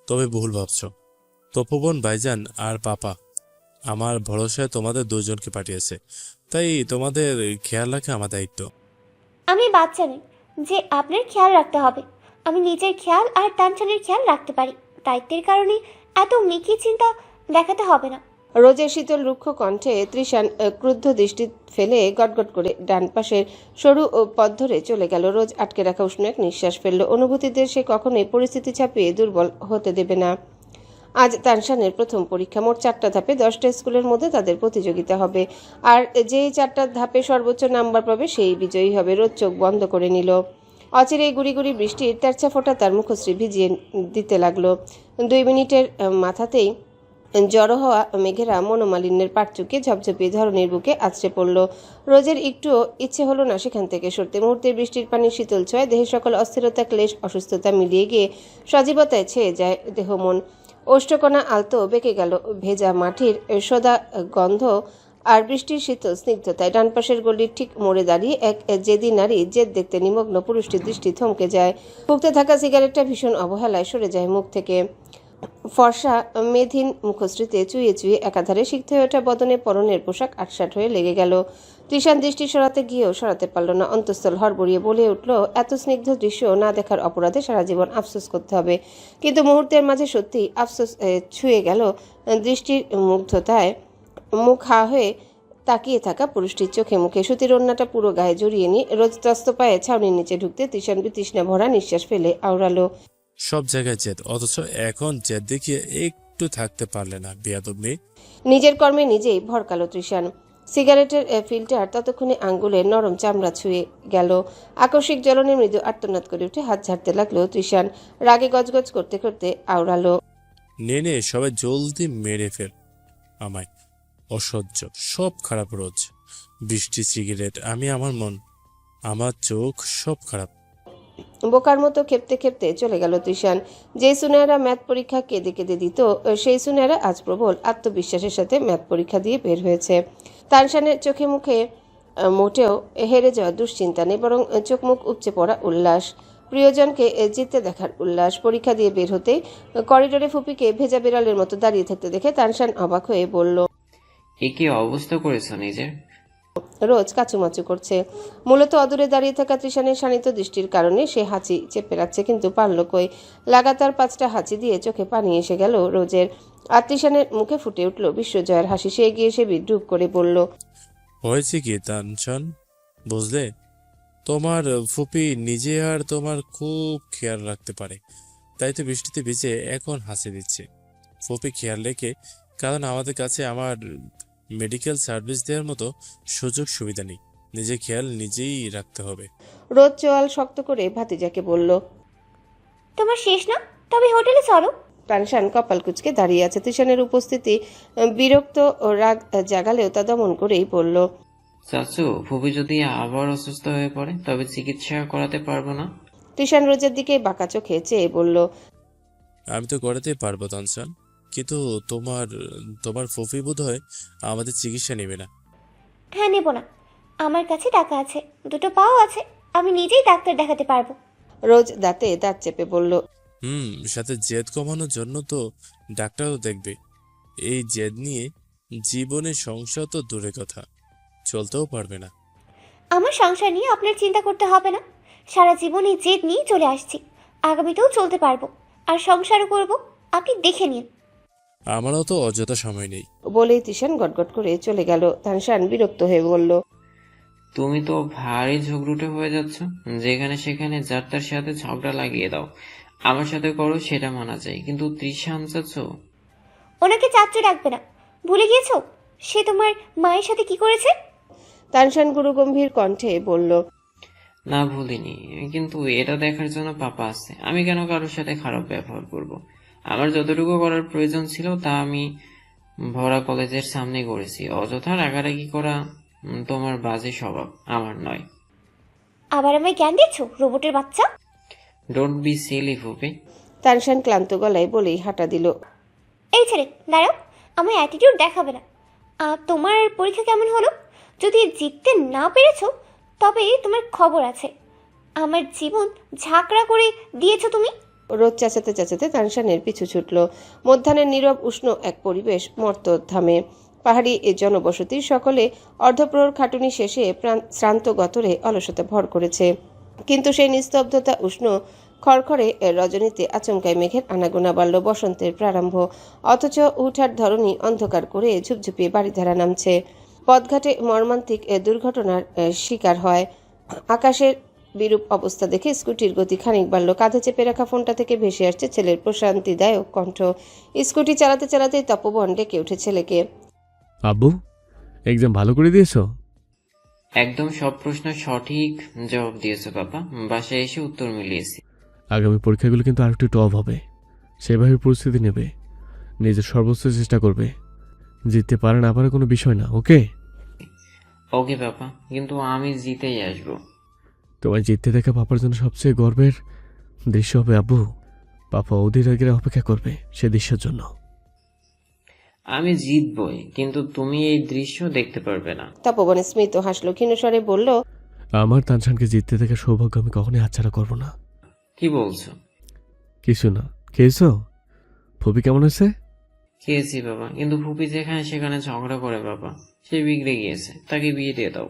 তবে ভুল ভাবছো। তপোবন ভাইজান আর পাপা আমার ভরসায় তোমাদের দুজনকে পাঠিয়েছে, তাই তোমাদের খেয়াল রাখা আমার দায়িত্ব। আমি বাচ্চা নই যে আপনার খেয়াল রাখতে হবে। আমি নিজের খেয়াল আর টানছানের খেয়াল রাখতে পারি। দায়িত্বের কারণে এত মিকি চিন্তা দেখাতে হবে না। রোজের শীতল রুক্ষ কণ্ঠে তৃষান ক্রুদ্ধ দৃষ্টি ফেলে গটগট করে ডান পাশের সরু পথ ধরে চলে গেল। রোজ আটকে রাখা উষ্ণ এক নিঃশ্বাস ফেলল। অনুভূতিদের সে কখনোই পরিস্থিতি ছাপিয়ে দুর্বল হতে দেবে না। আজ তানশানের প্রথম পরীক্ষা। মোট 4টা ধাপে 10টা স্কুলের মধ্যে তাদের প্রতিযোগিতা হবে, আর যেই 4টা ধাপে সর্বোচ্চ নাম্বার পাবে সেই বিজয়ী হবে। রোজ চোখ বন্ধ করে নিল। অচিরেই গুড়ি গুড়ি বৃষ্টির তেরছা ফোঁটা তার মুখশ্রী ভিজিয়ে দিতে লাগলো। 2 মিনিটের মাথাতেই জড়ো হওয়া মেঘেরা মনোমালিন্যের পাটচুকে ঝপঝপিয়ে ধরনের বুকে আছড়ে পড়ল। রোজের একটুও ইচ্ছে হলো না সেখান থেকে সরতে। মুহূর্তের বৃষ্টির পানির শীতল ছোঁয়ায় দেহের সকল অস্থিরতা, ক্লেশ, অসুস্থতা মিলিয়ে গিয়ে সজীবতায় ছেয়ে যায় দেহ মন। ওষ্ঠকণা আলতো বেঁকে গেল ভেজা মাটির সোদা গন্ধ আর বৃষ্টির শীতল স্নিগ্ধতায়। ডান পাশের গলির ঠিক মোড়ে দাঁড়িয়ে এক জেদি নারী জেদ দেখতে নিমগ্ন পুরুষটির দৃষ্টি থমকে যায়। ফুঁকতে থাকা সিগারেটটা ভীষণ অবহেলায় সরে যায় মুখ থেকে। ফর্সা মেধিন মুখশ্রীতে চুইয়ে চুইয়ে একাধারে সিক্ত হয়ে ওঠা বদনে পরনের পোশাক আটসাট হয়ে লেগে গেল। তৃষান দৃষ্টি সরাতে গিয়েও সরাতে পারল না। অন্তঃস্থল হড়বড়িয়ে বলে উঠল, এত স্নিগ্ধ দৃশ্য না দেখার অপরাধে সারা জীবন আফসোস করতে হবে। কিন্তু মুহূর্তের মাঝে সত্যি আফসোস ছুঁয়ে গেল দৃষ্টির মুগ্ধতায়। মুখ হা হয়ে তাকিয়ে থাকা পুরুষটির চোখে মুখে। সুতির ওড়নাটা পুরো গায়ে জড়িয়ে নিয়ে রোজ ত্রস্ত পায়ে ছাউনির নিচে ঢুকতে তৃষান বিতৃষ্ণা ভরা নিঃশ্বাস ফেলে আওড়ালো, সব জায়গায় জেদ, অথচ এখন জেদ দেখিয়ে একটু থাকতে পারলে না বেয়াদব মেয়ে। নিজের কর্মে নিজেই ভরকালো তৃষান। সিগারেটের ফিল্টার ততক্ষণে আঙ্গুলের নরম চামড়া ছুঁয়ে গেল। আকস্মিক জ্বলনে মৃদু আর্তনাদ করে উঠে হাত ঝাড়তে লাগলো তৃষান। রাগে গজগজ করতে করতে আওড়ালো, নে সবাই জলদি মেরে ফেল আমায়, অসহ্য, সব খারাপ রোজ। বৃষ্টি, সিগারেট, আমি, আমার মন, আমার চোখ, সব খারাপ। বোকার মতো খেপতে খেপতে চলে গেল তৃষান। যে সুনেহারা ম্যাথ পরীক্ষা কেঁদে কেঁদে দিত, সেই সুনেহারা আজ প্রবল আত্মবিশ্বাসের সাথে ম্যাথ পরীক্ষা দিয়ে বের হয়েছে। তানশানের চোখে মুখে মোটেও হেরে যাওয়া দুশ্চিন্তা নেই, বরং চোখ মুখ উপচে পড়া উল্লাস, প্রিয়জনকে জিততে দেখার উল্লাস। পরীক্ষা দিয়ে বের হতেই করিডোরে ফুপিকে ভেজা বিড়ালের মতো দাঁড়িয়ে থাকতে দেখে তানশান অবাক হয়ে বলল, এ কি অবস্থা করেছো নিজের? রোজ কাচুমাচু করছে। মূলত অদূরে দাঁড়িয়ে থাকা তৃষানের শানিত দৃষ্টির কারণে সে হাঁচি চেপে রাখছে, কিন্তু পারল কই। লাগাতার 5টা হাঁচি দিয়ে চোখে পানি এসে গেল রোজের। আর তৃষানের মুখে ফুটে উঠল বিশ্বজয়ের হাসি। সে এগিয়ে এসে বিদ্রুপ করে বলল, হয়েছে কি তানশান, বুঝলে? তোমার ফুপি নিজে আর তোমার খুব খেয়াল রাখতে পারে, তাই তো বৃষ্টিতে ভিজে এখন হাসি দিচ্ছে। ফুপি খেয়াল রেখে, কারণ আমাদের কাছে আমার মেডিকেল সার্ভিস দেওয়ার মতো সুযোগ সুবিধা নেই। নিজের খেয়াল নিজেই রাখতে হবে। রোজ চোয়াল শক্ত করে ভাতিজাকে বলল। তোমার শেষ না? তবে হোটেলে চলো। তানশান কপাল কুঁচকে দাঁড়িয়ে আছে। তৃষানের উপস্থিতি বিরক্ত ও রাগ জাগালেও তা দমন করেই বলল, চাচু, ফুপি যদি আবার অসুস্থ হয়ে পড়ে তবে চিকিৎসা করাতে পারবো না। তৃষান রোজের দিকে বাঁকা চোখে চেয়ে বলল, আমি তো করাতেই পারবো তানশান, কিন্তু তোমার তোমার ফুফি বোধ হয় আমাদের চিকিৎসা নেবে না। হ্যাঁ, নেব না। আমার কাছে টাকা আছে, 2টো পাও আছে, আমি নিজেই ডাক্তার দেখাতে পারবো। রোজ দাঁতে দাঁত চেপে বলল, সাথে জেদ কমানোর জন্য তো ডাক্তারও দেখবে। এই জেদ নিয়ে জীবনে সংসার তো দূরে কথা, চলতেও পারবে না। আমার সংসার নিয়ে আপনার চিন্তা করতে হবে না। সারা জীবন এই জেদ নিয়েই চলে আসছি, আগামীতেও চলতে পারবো, আর সংসারও করব। আপনি দেখে নিন। আমারও তো অযথা সময় নেই। বলেই তৃষান গটগট করে চলে গেল। তানশান বিরক্ত হয়ে বলল, তুমি তো ভারী ঝগড়ুটে হয়ে যাচ্ছ। যেখানে সেখানে যার তার সাথে ঝগড়া লাগিয়ে দাও। আমার সাথে করো সেটা মানা যায়, কিন্তু তৃষান চাচ্ছ? ওনাকে চাচ্চু ডাকবে না, ভুলে গিয়েছো সে তোমার মায়ের সাথে কি করেছে? তানশান গুরুগম্ভীর কণ্ঠে বলল, না, ভুলিনি, কিন্তু এটা দেখার জন্য পাপা আছে। আমি কেন কারোর সাথে খারাপ ব্যবহার করব? আমার যতটুকু করার প্রয়োজন ছিল তা আমি ভরা কলেজের সামনে করেছি। অযথা রাগারাগি করা তোমার বাজে স্বভাব, আমার নয়। আবার আমায় জ্ঞান দিচ্ছ, রোবটের বাচ্চা। ডোন্ট বি সিলি ফুপি। তানশান ক্লান্ত গলায় বলেই হাঁটা দিল। এই ছেলে দাঁড়াও, আমার অ্যাটিটিউড দেখাবে না। তোমার পরীক্ষা কেমন হলো? যদি জিততে না পেরেছো তবে তোমার খবর আছে। আমার জীবন ঝাঁকড়া করে দিয়েছো তুমি। রোজ চেঁচাতে চেঁচাতে তানশানের পিছু ছুটল। মধ্যাহ্নের নীরব উষ্ণ এক পরিবেশ মর্ত থামে। পাহাড়ি এ জনবসতির সকলে অর্ধপ্রহর খাটুনি শেষে শ্রান্ত গতরে অলসতা ভর করেছে, কিন্তু সেই নিস্তব্ধতা উষ্ণ খড়খড়ে রজনীতে আচমকায় মেঘের আনাগোনা বাড়ল। বসন্তের প্রারম্ভ, অথচ উঠার ধরনী অন্ধকার করে ঝুপঝুপিয়ে বাড়িধারা নামছে। পথঘাটে মর্মান্তিক দুর্ঘটনার শিকার হয়। আকাশের বিরূপ অবস্থা দেখে স্কুটির গতি খানিক বাড়ল। কাঁধে চেপে রাখা ফোনটা থেকে ভেসে আসছে ছেলের প্রশান্তিদায়ক কণ্ঠ। স্কুটি চালাতে চালাতেই তপবন ডেকে উঠে ছেলেকে। আব্বু, এক্সাম ভালো করে দিয়েছো? একদম সব প্রশ্ন সঠিক জবাব দিয়েছো বাবা। বাসায় এসে উত্তর মিলিয়েছি। আগামী পরীক্ষাগুলো কিন্তু আর একটু টফ হবে, সেভাবে প্রস্তুতি নেবে, নিজের সর্বোচ্চ চেষ্টা করবে। জিততে পারে না পারে কোনো বিষয় না, ওকে? ওকে বাবা, কিন্তু আমি জিতেই আসবো। তোমায় জিততে দেখা পাপার জন্য সবচেয়ে গর্বের দৃশ্য হবে আব্বু। পাপা অধীর আগ্রহে অপেক্ষা করবে সে দৃশ্যের জন্য। আমি জিতবই, কিন্তু তুমি এই দৃশ্য দেখতে পারবে না। তপবন স্মিত হাসলো, ক্ষীণস্বরে বলল, আমার তানশানকে জিততে দেখা সৌভাগ্য আমি কখনোই হাতছাড়া করবো না। কি বলছো? কিছু না। খেয়েছো? ফুপি কেমন আছে? খেয়েছি বাবা, কিন্তু ফুপি যেখানে সেখানে ঝগড়া করে বাবা। সে বিগড়ে গিয়েছে, তাকে বিয়ে দিয়ে দাও।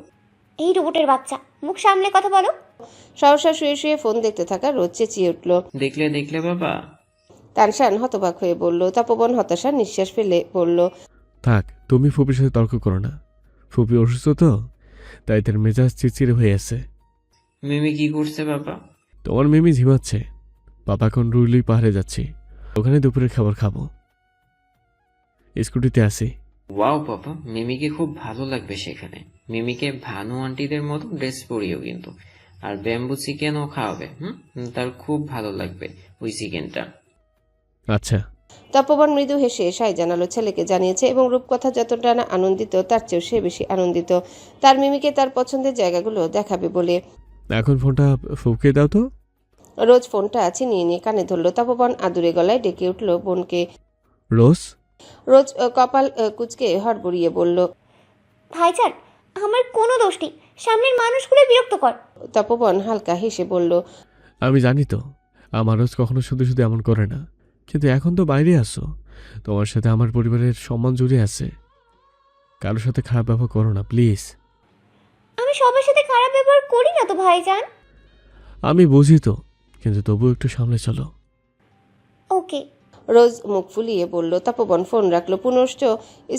এই রোবটের বাচ্চা, মুখ সামলে কথা বলো। সহসা শুয়ে শুয়ে ফোন দেখতে থাকা রোজ চেঁচিয়ে উঠল। দেখলে দেখলে বাবা। তানশান হতবাক হয়ে বলল। তপবন হতাশার নিঃশ্বাস ফেলে বলল, থাক, তুমি ফুপির সাথে তর্ক করো না। ফুপি অসুস্থ তো, তাই তার মেজাজ চিড়চিড়ে হয়ে আছে। মিমি কি করছে বাবা? তোমার মিমি ঝিমাচ্ছে। পাপা এখন রুইলুই পাহাড়ে যাচ্ছি, ওখানে দুপুরের খাবার খাবো। স্কুটিতে আসি। ওয়াও বাবা, মিমিকে খুব ভালো লাগবে সেখানে। মিমিকে ভানু আন্টিদের মতো ড্রেস পরিও কিন্তু, আর ব্যাম্বু চিকেনও খাওয়াবে। তার খুব ভালো লাগবে ওই চিকেনটা। আচ্ছা, তপবন মৃদু হেসে সায় জানালো ছেলেকে জানিয়েছে এবং রূপকথা যতটা না আনন্দিত তার চেয়েও সে বেশি আনন্দিত। তার মিমিকে তার পছন্দের জায়গাগুলো দেখাবে বলে। এখন ফোনটা ফুঁকে দাও তো। রোজ ফোনটা ছিনিয়ে নিয়ে কানে ধরল। তপবন আদুরে গলায় ডেকে উঠল বোনকে। রোজ, রোজ কপাল কুঁচকে হড়বড়িয়ে বলল। ভাইজান, আমার কোনো দোষ নেই, সামনের মানুষগুলো বিরক্তকর। তপবন হালকা হেসে বলল। আমি জানি তো আমার রোজ কখনো শুধু শুধু এমন করে না, কিন্তু এখন তো বাইরে আসো, তোমার সাথে আমার পরিবারের সম্মান জড়িয়ে আছে। কারোর সাথে খারাপ ব্যবহার করো না প্লিজ। আমি সবার সাথে খারাপ ব্যবহার করি না তো ভাইজান। আমি বুঝি তো, কিন্তু তবুও একটু সামনে চলো। ওকে। রোজ মুখ ফুলিয়ে বলল। তপবন ফোন রাখলো। পুনশ্চ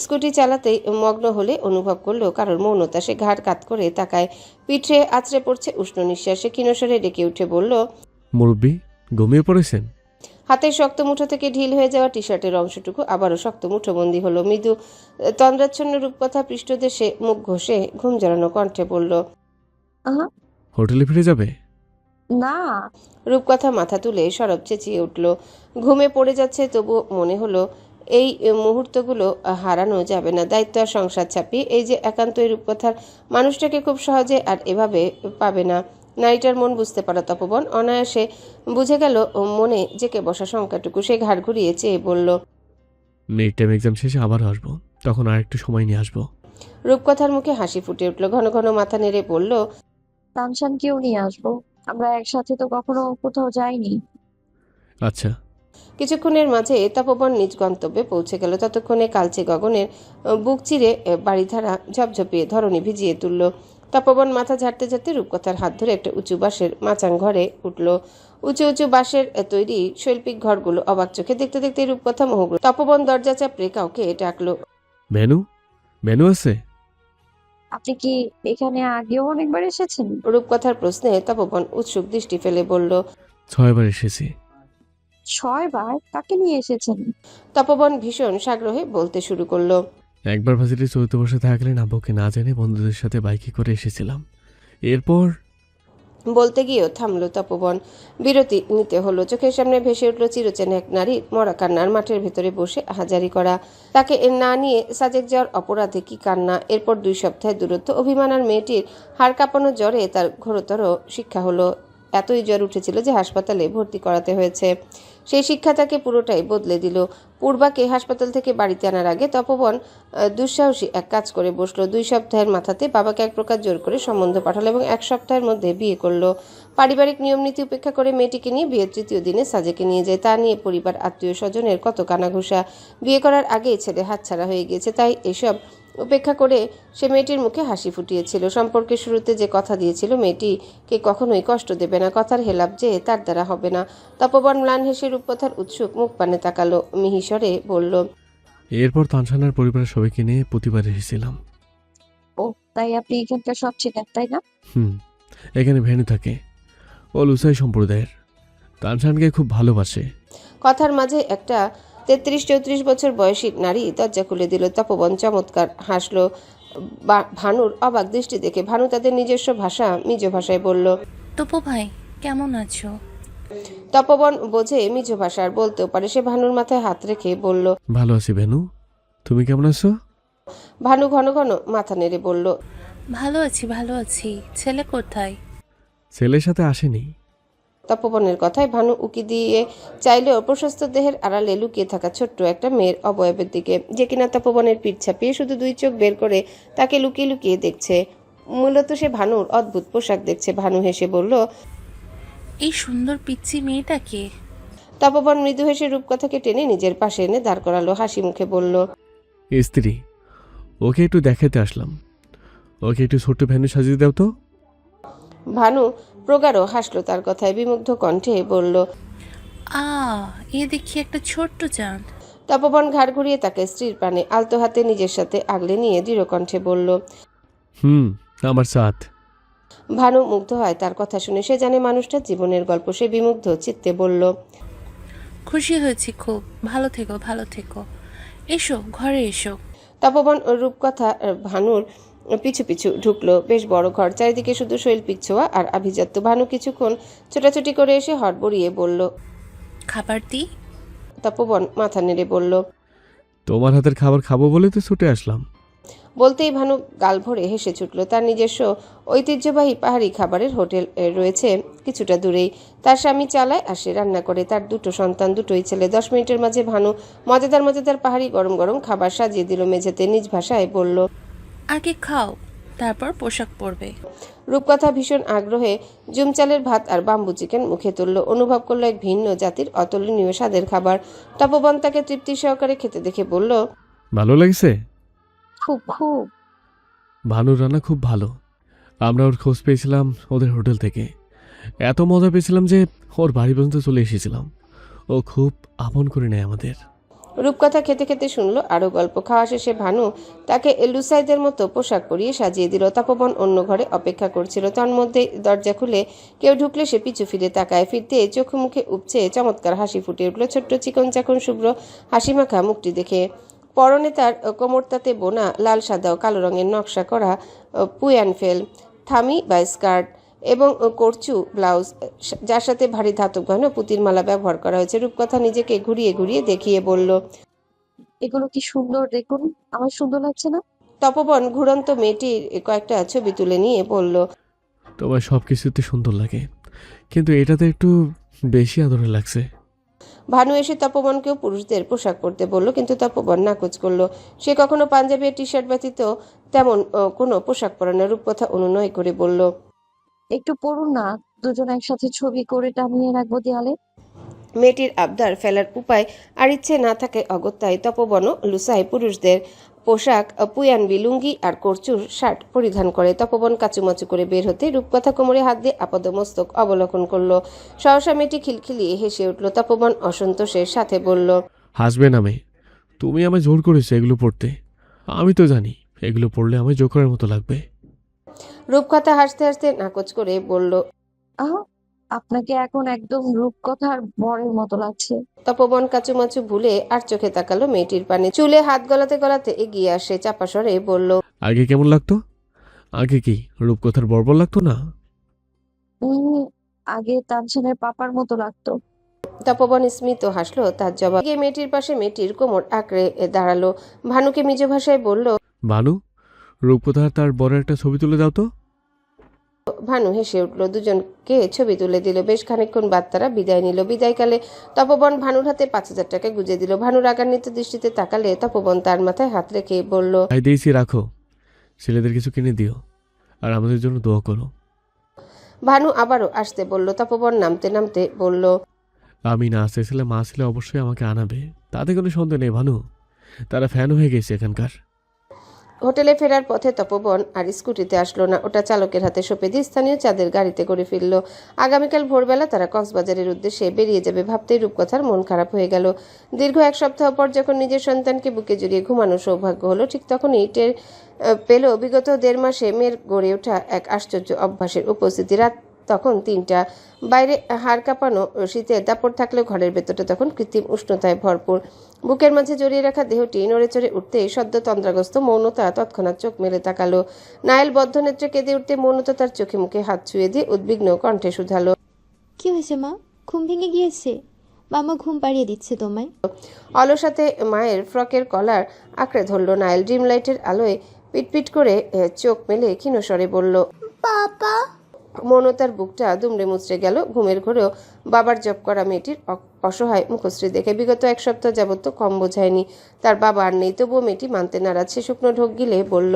স্কুটি চালাতেই মগ্ন হলে অনুভব করলো কারোর মৌনতা। সে ঘাড় কাত করে তাকায়। পিঠে আছড়ে পড়ছে উষ্ণ নিঃশ্বাসে। ক্ষীণস্বরে ডেকে উঠে বলল। মুরব্বি, ঘুমিয়ে পড়েছেন? হাতের শক্ত মুঠো থেকে ঢিল হয়ে যাওয়া টি শার্টের অংশটুকু আবারও শক্ত মুঠোবন্দি হলো। মৃদু তন্দ্রাচ্ছন্ন রূপকথা পৃষ্ঠদেশে মুখ ঘষে ঘুম জড়ানো কণ্ঠে বলল। আহা, হোটেলে ফিরে যাবে? না। রূপকথা মাথা তুলে সরব চেঁচিয়ে উঠল। ঘুমে পড়ে যাচ্ছে, তবু মনে হলো এই মুহূর্তগুলো হারানো যাবে না। দায়িত্ব আর সংসার চাপিয়ে এই যে একান্তই রূপকথার মানুষটাকে খুব সহজে আর এভাবে পাবে না। নারীটার মন বুঝতে পারা তপবন অনায়াসে বুঝে গেল মনে জেকে বসা শঙ্কাটুকু। সে ঘাড় ঘুরিয়ে চেয়ে বলল। মিড টাইম এক্সাম শেষে আবার আসবো, তখন আর একটু সময় নিয়ে আসবো। রূপকথার মুখে হাসি ফুটে উঠল। ঘন ঘন মাথা নেড়ে বলল। তানশানকেও নিয়ে আসবো, আমরা একসাথে তো কখনো কোথাও যাইনি। আচ্ছা। কিছুক্ষণের মাঝে তপবন নিজ গন্তব্যে পৌঁছে গেল। ততক্ষণে কালচে গগনের বুক চিরে বাড়িধারা ঝপঝপিয়ে ধরণী ভিজিয়ে তুলল। তপবন মাথা ঝাড়তে ঝাড়তে রূপকথার হাত ধরে একটা উঁচু বাঁশের মাচাং ঘরে উঠল। উঁচু উঁচু বাঁশের তৈরি শৈল্পিক ঘরগুলো অবাক চোখে দেখতে দেখতে রূপকথা মোহগ্রস্ত। তপবন দরজা চাপড়ে কাউকে ডাকলো। মেনু, মেনু আছে? আপনি কি এখানে আগেও অনেকবার এসেছেন? রূপকথার প্রশ্নে তপবন উৎসুক দৃষ্টি ফেলে বলল। 6 বার এসেছি। 6 বার? কাকে নিয়ে এসেছেন? তপবন ভীষণ সাগ্রহে বলতে শুরু করলো। একবার ভার্সিটি 4th বর্ষে থাকলেন আব্বুকে না জেনে বন্ধুদের সাথে বাইকে করে এসেছিলাম। এরপর বলতে গিয়েও থামলো তপবন। বিরতি নিতে হলো। চোখের সামনে ভেসে উঠল চিরচেনা এক নারীর মরা কান্নার মাঠের ভেতরে বসে হাজারি করা। তাকে না নিয়ে সাজেক যাওয়ার অপরাধে কি কান্না। এরপর 2 সপ্তাহের দূরত্ব, অভিমান আর মেয়েটির হাড় কাঁপানো জ্বরে তার ঘোরতর শিক্ষা হলো। এতই জ্বর উঠেছিল যে হাসপাতালে ভর্তি করাতে হয়েছে। সেই শিক্ষা তাকে পুরোটাই বদলে দিল। পূর্বাকে হাসপাতাল থেকে বাড়িতে আনার আগে তপবন দুঃসাহসী এক কাজ করে বসলো। 2 সপ্তাহের মাথাতে বাবাকে এক প্রকার জোর করে সম্বন্ধ পাঠালো এবং 1 সপ্তাহের মধ্যে বিয়ে করলো। পারিবারিক নিয়ম নীতি উপেক্ষা করে মেয়েটিকে নিয়ে বিয়ের 3য় দিনে সাজেকে নিয়ে যায়। তা নিয়ে পরিবার আত্মীয় স্বজনের কত কানাঘুষা। বিয়ে করার আগেই ছেলে হাতছাড়া হয়ে গিয়েছে, তাই এসব উপেক্ষা করে সে মেয়েটির মুখে হাসি ফুটিয়েছিল। সম্পর্কের শুরুতে যে কথা দিয়েছিল মেয়েটিকে কখনোই কষ্ট দেবে না, কথার হেলাপ যে তার দ্বারা হবে না। তপবন ম্লান হেসে রূপকথার উৎসুক মুখ পানে তাকালো। মিহিসরে বলল। এরপর তানশানার পরিবারের সবাইকে নিয়ে প্রতিবার এসেছিলাম। ও, তাই আপনি এখানকার সব চেনেন, তাই না? এখানে ভেনু থাকে, ও লুসাই সম্প্রদায়ের। তানশানকে খুব ভালোবাসে। কথার মাঝে একটা 33-34 বছর বয়সী নারী দরজা খুলে দিল। তপবন চমৎকার হাসলো ভানুর অবাক দৃষ্টি দেখে। ভানু তাদের নিজস্ব ভাষা মিজ ভাষায় বলল। তপু ভাই, কেমন আছো? তপবন বোঝে মিজ ভাষার বলতেও পারে। সে ভানুর মাথায় হাত রেখে বলল। ভালো আছি ভেনু, তুমি কেমন আছো? ভানু ঘন ঘন মাথা নেড়ে বলল। ভালো আছি, ভালো আছি। ছেলে কোথায়? ছেলের সাথে আসেনি। তপবনের কথায় ভানু উকি দিয়ে চাইলেও প্রশস্ত দেহের আড়ালে লুকিয়ে থাকা ছোট্ট একটা মেয়ের অবয়বের দিকে, যে কিনা তপবনের পিঠ ছাপিয়ে শুধু 2 চোখ বের করে তাকে লুকিয়ে লুকিয়ে দেখছে। মূলত সে ভানুর অদ্ভুত পোশাক দেখছে। ভানু হেসে বলল। এই সুন্দর পিচ্চি মেয়েটাকে? তপবন মৃদু হেসে রূপকথাকে টেনে নিজের পাশে এনে দাঁড় করালো। হাসি মুখে বলল। স্ত্রী, ওকে একটু দেখাতে আসলাম, ওকে একটু ছোট্ট ভেনু সাজিয়ে দাও তো। ভানু প্রগাঢ় হাসলো তার কথায়। বিমুগ্ধ কণ্ঠে বলল। এ দেখি একটা ছোট্ট চাঁদ। তপবন ঘাড় ঘুরিয়ে তাকে স্ত্রীর পানে আলতো হাতে নিজের সাথে আগলে নিয়ে দৃঢ় কণ্ঠে বলল। আমার সাথ। ভানু মুগ্ধ হয় তার কথা শুনে। সে জানে মানুষটার জীবনের গল্প। সে বিমুগ্ধ চিত্তে বলল। খুশি হয়েছি খুব। ভালো থেকো, ভালো থেকো। এসো, ঘরে এসো। তপবন রূপকথা ভানুর পিছু পিছু ঢুকলো। বেশ বড় ঘর, চারিদিকে শুধু শৈল্পিক ছোঁয়া আর আভিজাত্য। ভানু কিছুক্ষণ ছোটাছুটি করে এসে হড়বড়িয়ে বলল। খাবার দিই? তপবন মাথা নেড়ে বলল। তোমার হাতের খাবার খাবো বলে তো ছুটে আসলাম। বলতেই ভানু গাল ভরে হেসে ছুটল। তার নিজস্ব ঐতিহ্যবাহী পাহাড়ি খাবারের হোটেল রয়েছে কিছুটা দূরেই। তার স্বামী চালায় আর সে রান্না করে। তার দুটো সন্তান, দুটোই ছেলে। 10 মিনিটের মাঝে ভানু মজাদার মজাদার পাহাড়ি গরম গরম খাবার সাজিয়ে দিল মেঝেতে। নিজ ভাষায় বলল, আগে খাও, তারপর পোশাক পরবে। রূপকথা ভীষণ আগ্রহে জুমচালের ভাত আর বাম্বু চিকেন মুখে তুলল। অনুভব করলো এক ভিন্ন জাতির অতুলনীয় স্বাদের খাবার। তপবন তাকে তৃপ্তি সহকারে খেতে দেখে বলল, ভালো লাগছে? খুব খুব। ভানুর রান্না খুব ভালো। আমরা ওর খোঁজ পেয়েছিলাম ওদের হোটেল থেকে। এত মজা পেয়েছিলাম যে ওর বাড়ি পর্যন্ত চলে এসেছিলাম। ও খুব আপন করে নেয় আমাদের। রূপকথা খেতে খেতে শুনলো আরো গল্প। খাওয়া শেষে ভানু তাকে লুসাইদের মতো পোশাক পরিয়ে সাজিয়ে দিল। তপবন অন্য ঘরে অপেক্ষা করছিল। তন্মধ্যে দরজা খুলে কেউ ঢুকলে সে পিছু ফিরে তাকায়। ফিরতে চোখ মুখে উপচে চমৎকার হাসি ফুটে উঠল ছোট্ট চিকন চাকন শুভ্র হাসিমাখা মুখটি দেখে। পরনে তার কোমরতাতে বোনা লাল সাদা ও কালো রঙের নকশা করা পুয়ানফেল থামি বা স্কার্ট এবং করচু ব্লাউজ, যার সাথে ভারী ধাতব গহনা পুতির মালা ব্যবহার করা হয়েছে। রূপকথা নিজেকে ঘুরিয়ে ঘুরিয়ে দেখিয়ে বলল, এগুলো কি সুন্দর, দেখুন। আমার সুন্দর লাগছে না? তপবন ঘুরন্ত মেয়েটির কয়েকটা ছবি তুলে নিয়ে বলল, তোমার সব কিছুতে সুন্দর লাগে, কিন্তু এটাতে একটু বেশি আদরে লাগছে। ভানু এসে তপবনকেও পুরুষদের পোশাক পরতে বলল, কিন্তু তপবন নাকচ করলো। সে কখনো পাঞ্জাবি আর টি শার্ট ব্যতীত তেমন কোনো পোশাক পরে না। রূপকথা অনুনয় করে বলল, একটু পড়ুন না, দুজন একসাথে ছবি করে টানিয়ে রাখবো দেয়ালে। মেয়েটির আবদার ফেলার উপায় আর ইচ্ছে না থাকে অগত্যায় তপবন লুসাই পুরুষদের পোশাক পুয়ানবি লুঙ্গি আর করচুর শার্ট পরিধান করে। তপবন কাচুমাচু করে বের হতে রূপকথা কোমরে হাত দিয়ে আপাদমস্তক অবলোকন করলো। সহসা মেয়েটি খিলখিলিয়ে হেসে উঠল। তপবন অসন্তোষের সাথে বলল, হাসবে না মেয়ে, তুমি আমায় জোর করেছো এগুলো পড়তে। আমি তো জানি এগুলো পড়লে আমায় জোকরের মতো লাগবে। রূপকথা হাসতে হাসতে নাকচ করে বলল, আহ, আপনাকে এখন একদম রূপকথার বরের মতো লাগছে। তপবন কাচুমাচু ভুলে আর চোখে তাকালো মেয়েটির পানে। চুলে হাত গলাতে গলাতে এগিয়ে আসে চাপা স্বরে বলল, আগে কেমন লাগতো? আগে কি রূপকথার বর্বর লাগতো না? আগে তানশানের পাপার মতো লাগতো। তপবন স্মিত হাসলো তার জবাব। গিয়ে মেয়েটির পাশে মেয়েটির কোমর আঁকড়ে দাঁড়ালো। ভানুকে নিজ ভাষায় বলল, ভানু, রূপকথার তার বড় একটা ছবি তুলে দাও তো। ভানু হেসে উঠল। দুজনকে ছবি তুলে দিল। বেশ খানিকক্ষণ বাদ তারা বিদায় নিল। বিদায়কালে তপবন ভানুর হাতে 5,000 টাকা গুঁজে দিল। ভানু রাগান্বিত দৃষ্টিতে তাকালে তপবন তার মাথায় হাত রেখে বলল, তাই দিয়েছি, রাখো। ছেলেদের কিছু কিনে দিও আর আমাদের জন্য দোয়া করো। ভানু আবারও আসতে বলল। তপবন নামতে নামতে বলল, আমি না চেয়েছিলে মা ছেলে অবশ্যই আমাকে আনাবে, তাতে কোনো সন্দেহ নেই ভানু। তারা ফ্যান হয়ে গেছে এখানকার। হোটেলে ফেরার পথে তপবন আর স্কুটিতে আসলো না। ওটা চালকের হাতে সঁপে দিয়ে স্থানীয় চাঁদের গাড়িতে করে ফিরল। আগামীকাল ভোরবেলা তারা কক্সবাজারের উদ্দেশ্যে বেরিয়ে যাবে ভাবতেই রূপকথার মন খারাপ হয়ে গেল। দীর্ঘ 1 সপ্তাহ পর যখন নিজের সন্তানকে বুকে জড়িয়ে ঘুমানোর সৌভাগ্য হলো, ঠিক তখনই টের পেল বিগত 1.5 মাসে মেয়ের গড়ে ওঠা এক আশ্চর্য অভ্যাসের উপস্থিতি। রাত তখন 3টা। বাইরে হাড় কাঁপানো শীতের দাপট থাকলেও ঘরের ভেতরটা তখন কৃত্রিম উষ্ণতায় ভরপুর। বুকের মাঝে জড়িয়ে রাখা দেহটি নড়ে চড়ে উঠতেই সদ্য তন্দ্রাগ্রস্ত মৌনতা তৎক্ষণাৎ চোখ মেলে তাকালো। নায়েল বদ্ধ নেত্রে কেঁদে উঠতে মৌনতা তার চোখে মুখে হাত ছুঁয়ে দিয়ে উদ্বিগ্ন কণ্ঠে শুধালো, কি হয়েছে মা? ঘুম ভেঙে গিয়েছে? মামা ঘুম পাড়িয়ে দিচ্ছে তোমায়। অলসাতে মায়ের ফ্রকের কলার আঁকড়ে ধরল নায়েল। ড্রিম লাইটের আলোয় পিটপিট করে চোখ মেলে ক্ষীণস্বরে বলল, পাপা। মৌনতার বুকটা দুমড়ে মুচড়ে গেল। ঘুমের ঘরেও বাবার জব করা মেয়েটির অসহায় মুখশ্রী দেখে। বিগত 1 সপ্তাহ যাবত তো কম বোঝায়নি তার বাবা আর নেই, তবুও মেয়েটি মানতে নারাজ। সে শুকনো ঢোক গিলে বলল,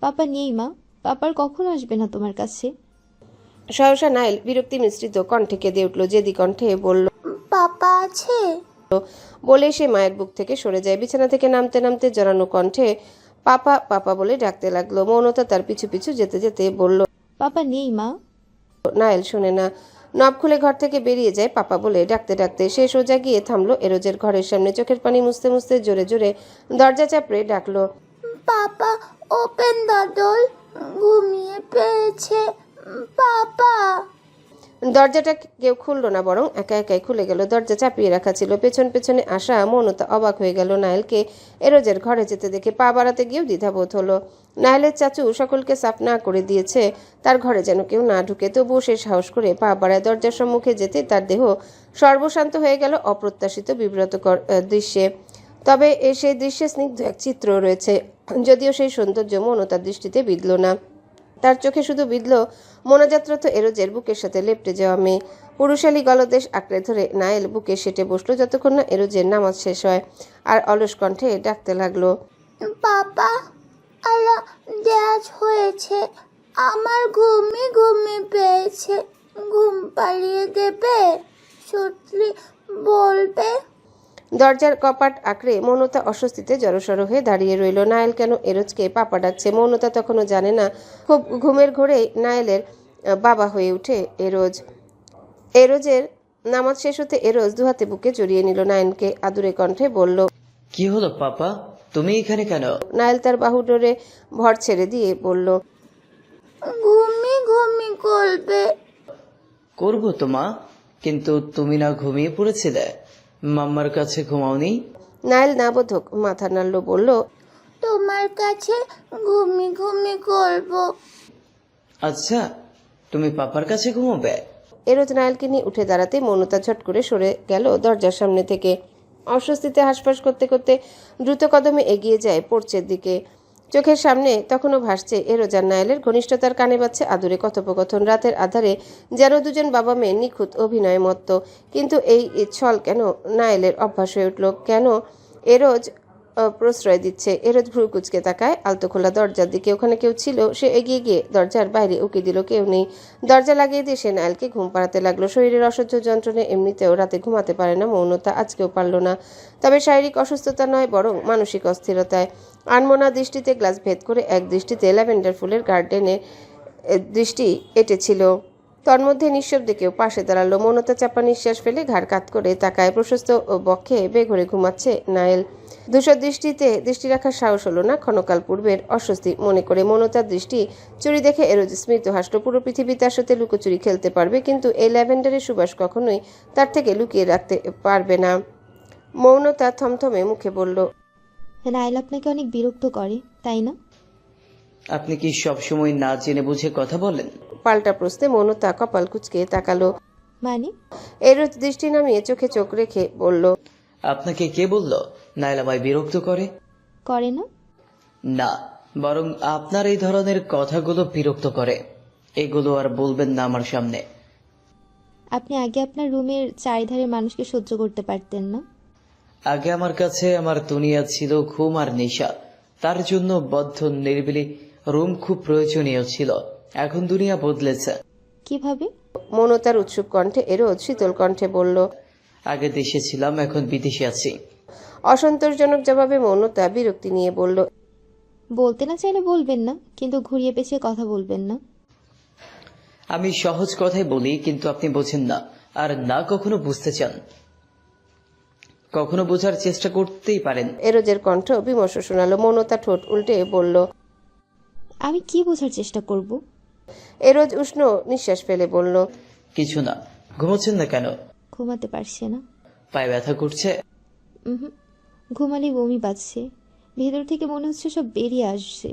পাপা নেই মা। পাপার কখন আসবে না তোমার কাছে? সহসা নাইল বিরক্তি মিশ্রিত কণ্ঠে কেঁদে উঠল। জেদি কণ্ঠে বলল, পাপা আছে? বলে সে মায়ের বুক থেকে সরে যায়। বিছানা থেকে নামতে নামতে জড়ানো কণ্ঠে পাপা পাপা বলে ডাকতে লাগলো। মৌনতা তার পিছু পিছু যেতে যেতে বলল, পাপা নেই মা। নায়েল শোনে না। নব খুলে ঘর থেকে বেরিয়ে যায় পাপা বলে ডাকতে ডাকতে। সে সোজা গিয়ে থামলো এরোজের ঘরের সামনে। চোখের পানি মুছতে মুছতে জোরে জোরে দরজা চাপড়ে ডাকলো, পাপা ওপেন দ্য ডোর, ঘুমিয়ে পেয়েছে পাপা। দরজাটা কেউ খুলল না, বরং একা একাই খুলে গেল। দরজা চাপিয়ে রাখা ছিল। পেছন পেছনে আসা মৌনতা অবাক হয়ে গেল নায়েলকে এরোজের ঘরে যেতে দেখে। পা বাড়াতে গিয়েও দ্বিধাবোধ হলো। নায়েলের চাচু সকলকে সাফ না করে দিয়েছে তার ঘরে যেন কেউ না ঢুকে, তবুও সে সাহস করে পা বাড়ায়। দরজার সম্মুখে যেতে তার দেহ সর্বশান্ত হয়ে গেল অপ্রত্যাশিত বিব্রতকর দৃশ্যে। তবে সেই দৃশ্যে স্নিগ্ধ এক চিত্র রয়েছে, যদিও সেই সৌন্দর্য মৌনতার দৃষ্টিতে বিঁধল না। তার চোখে শুধু বিঁধল মোনাজাতরত এরোজের বুকের সাথে লেপটে যাওয়া মেয়ে। পুরুষালী গলদেশ আঁকড়ে ধরে নায়েল বুকে সেটে বসলো যতক্ষণ না এরোজের নামাজ শেষ হয়, আর অলস কণ্ঠে ডাকতে লাগলো, বাবা, আল্লাহ দেয়াজ হয়েছে, আমার ঘুমি পেয়েছে, ঘুম পাড়িয়ে দেবে, সত্যি বলবে। দরজার কপাট আঁকড়ে মৌনতা অস্বস্তিতে জড়সড় হয়ে দাঁড়িয়ে রইল। নায়েল কেন এরোজকে পাপা ডাকছে? মৌনতা তখনও জানে না। খুব ঘুমের ঘোরেই নায়েলের বাবা হয়ে উঠে এরোজের নামাজ শেষ হতে এরোজ দুহাতে বুকে জড়িয়ে নিল নায়েলকে। আদুরে কণ্ঠে বলল, কি হলো পাপা, তুমি এখানে কেন? নায়েল তার বাহু ডোরে ভর ছেড়ে দিয়ে বলল, ঘুমি করবে। করবো তো মা, কিন্তু তুমি না ঘুমিয়ে পড়েছিলে? মাম্মার কাছে ঘুমাওনি? নায়েল নাবোধক মাথা নাড়ল, বলল, তোমার কাছে ঘুমি করব। আচ্ছা, তুমি পাপার কাছে ঘুমাবে? এরোজ নায়েলকে নিয়ে উঠে দাঁড়াতে মৌনতা ঝট করে সরে গেল দরজার সামনে থেকে। অস্বস্তিতে হাঁসফাঁস করতে করতে দ্রুত কদমে এগিয়ে যায় পোর্চের দিকে। চোখের সামনে তখনও ভাসছে এরোজ আর নায়েলের ঘনিষ্ঠতার, কানে বাজছে আদুরে কথোপকথন। রাতের আধারে যেন দুজন বাবা মেয়ে নিখুঁত অভিনয় মত্ত। কিন্তু এই ছল কেন নায়েলের অভ্যাস হয়ে উঠল? কেন এরোজ প্রশ্রয় দিচ্ছে? এরোজ ভ্রু কুচকে তাকায় আলতো খোলা দরজার দিকে। ওখানে কেউ ছিল। সে এগিয়ে গিয়ে দরজার বাইরে উকি দিল, কেউ নেই। দরজা লাগিয়ে দিয়ে সে নায়েলকে ঘুম পাড়াতে লাগলো। শরীরের অসহ্য যন্ত্রণে এমনিতেও রাতে ঘুমাতে পারে না মৌনতা, আজকেও পারল না। তবে শারীরিক অসুস্থতা নয়, বরং মানসিক অস্থিরতায়। আনমনা দৃষ্টিতে গ্লাস ভেদ করে এক দৃষ্টিতে ল্যাভেন্ডার ফুলের গার্ডেনে দৃষ্টি এঁটেছিল। তন্মধ্যে নিঃশব্দে কেউ পাশে দাঁড়ালো। মৌনতা চাপা নিঃশ্বাস ফেলে ঘাড় কাত করে তাকায়। প্রশস্ত বক্ষে বেঘরে ঘুমাচ্ছে নায়েল। ধূসর দৃষ্টিতে দৃষ্টি রাখার সাহস হলো না। ক্ষণকাল পূর্বের অস্বস্তি মনে করে মৌনতার দৃষ্টি চুরি দেখে এরোজ স্মৃত হাসল। পুরো পৃথিবী তার সাথে লুকোচুরি খেলতে পারবে, কিন্তু এই ল্যাভেন্ডারের সুবাস কখনোই তার থেকে লুকিয়ে রাখতে পারবে না। মৌনতা থমথমে মুখে বলল, নাইল আপনাকে অনেক বিরক্ত করে, তাই না? আপনি কি সব সময় না জেনে বুঝে কথা বলেন? পাল্টা প্রশ্নে মৌনতা কপাল কুঁচকে তাকালো। মানে? এরোজ দৃষ্টি নামিয়ে চোখে চোখ রেখে বলল, আপনাকে কে বলল নাইলা ভাই বিরক্ত করে? করে না? না, বরং আপনার এই ধরনের কথাগুলো বিরক্ত করে। এগুলো আর বলবেন না আমার সামনে। আপনি আগে আপনার রুমের চারিধারে মানুষকে সহ্য করতে পারতেন না? আগে আমার কাছে আমার দুনিয়া ছিল ঘুম আর নেশা, তার জন্য বদ্ধ নিরিবিলি রুম খুব প্রয়োজনীয় ছিল। এখন দুনিয়া বদলেছে। কিভাবে? মৌনতার উৎসুক কণ্ঠে এরোজ শীতল কণ্ঠে বলল, আগে দেশে ছিলাম, এখন বিদেশে আছি। অসন্তোষজনক জবাবে মৌনতা বিরক্তি নিয়ে বলল, বলতে না চাইলে বলবেন না, কিন্তু ঘুরিয়ে পেঁচিয়ে কথা বলবেন না। আমি সহজ কথাই বলি, কিন্তু আপনি বোঝেন না, আর না কখনো বুঝতে চান। কখনো বোঝার চেষ্টা করতেই পারেন। এরোজের কণ্ঠ বিমর্ষ শোনালো। মৌনতা ঠোঁট উল্টে বলল, আমি কি বোঝার চেষ্টা করব? এরোজ উষ্ণ নিঃশ্বাস ফেলে বলল, কিছু না। ঘুমোচ্ছেন না কেন? ঘুমাতে পারছে না। পায়ে ব্যথা করছে? ঘুমালে বমি পাচ্ছে, ভেতর থেকে মনে হচ্ছে সব বেরিয়ে আসছে।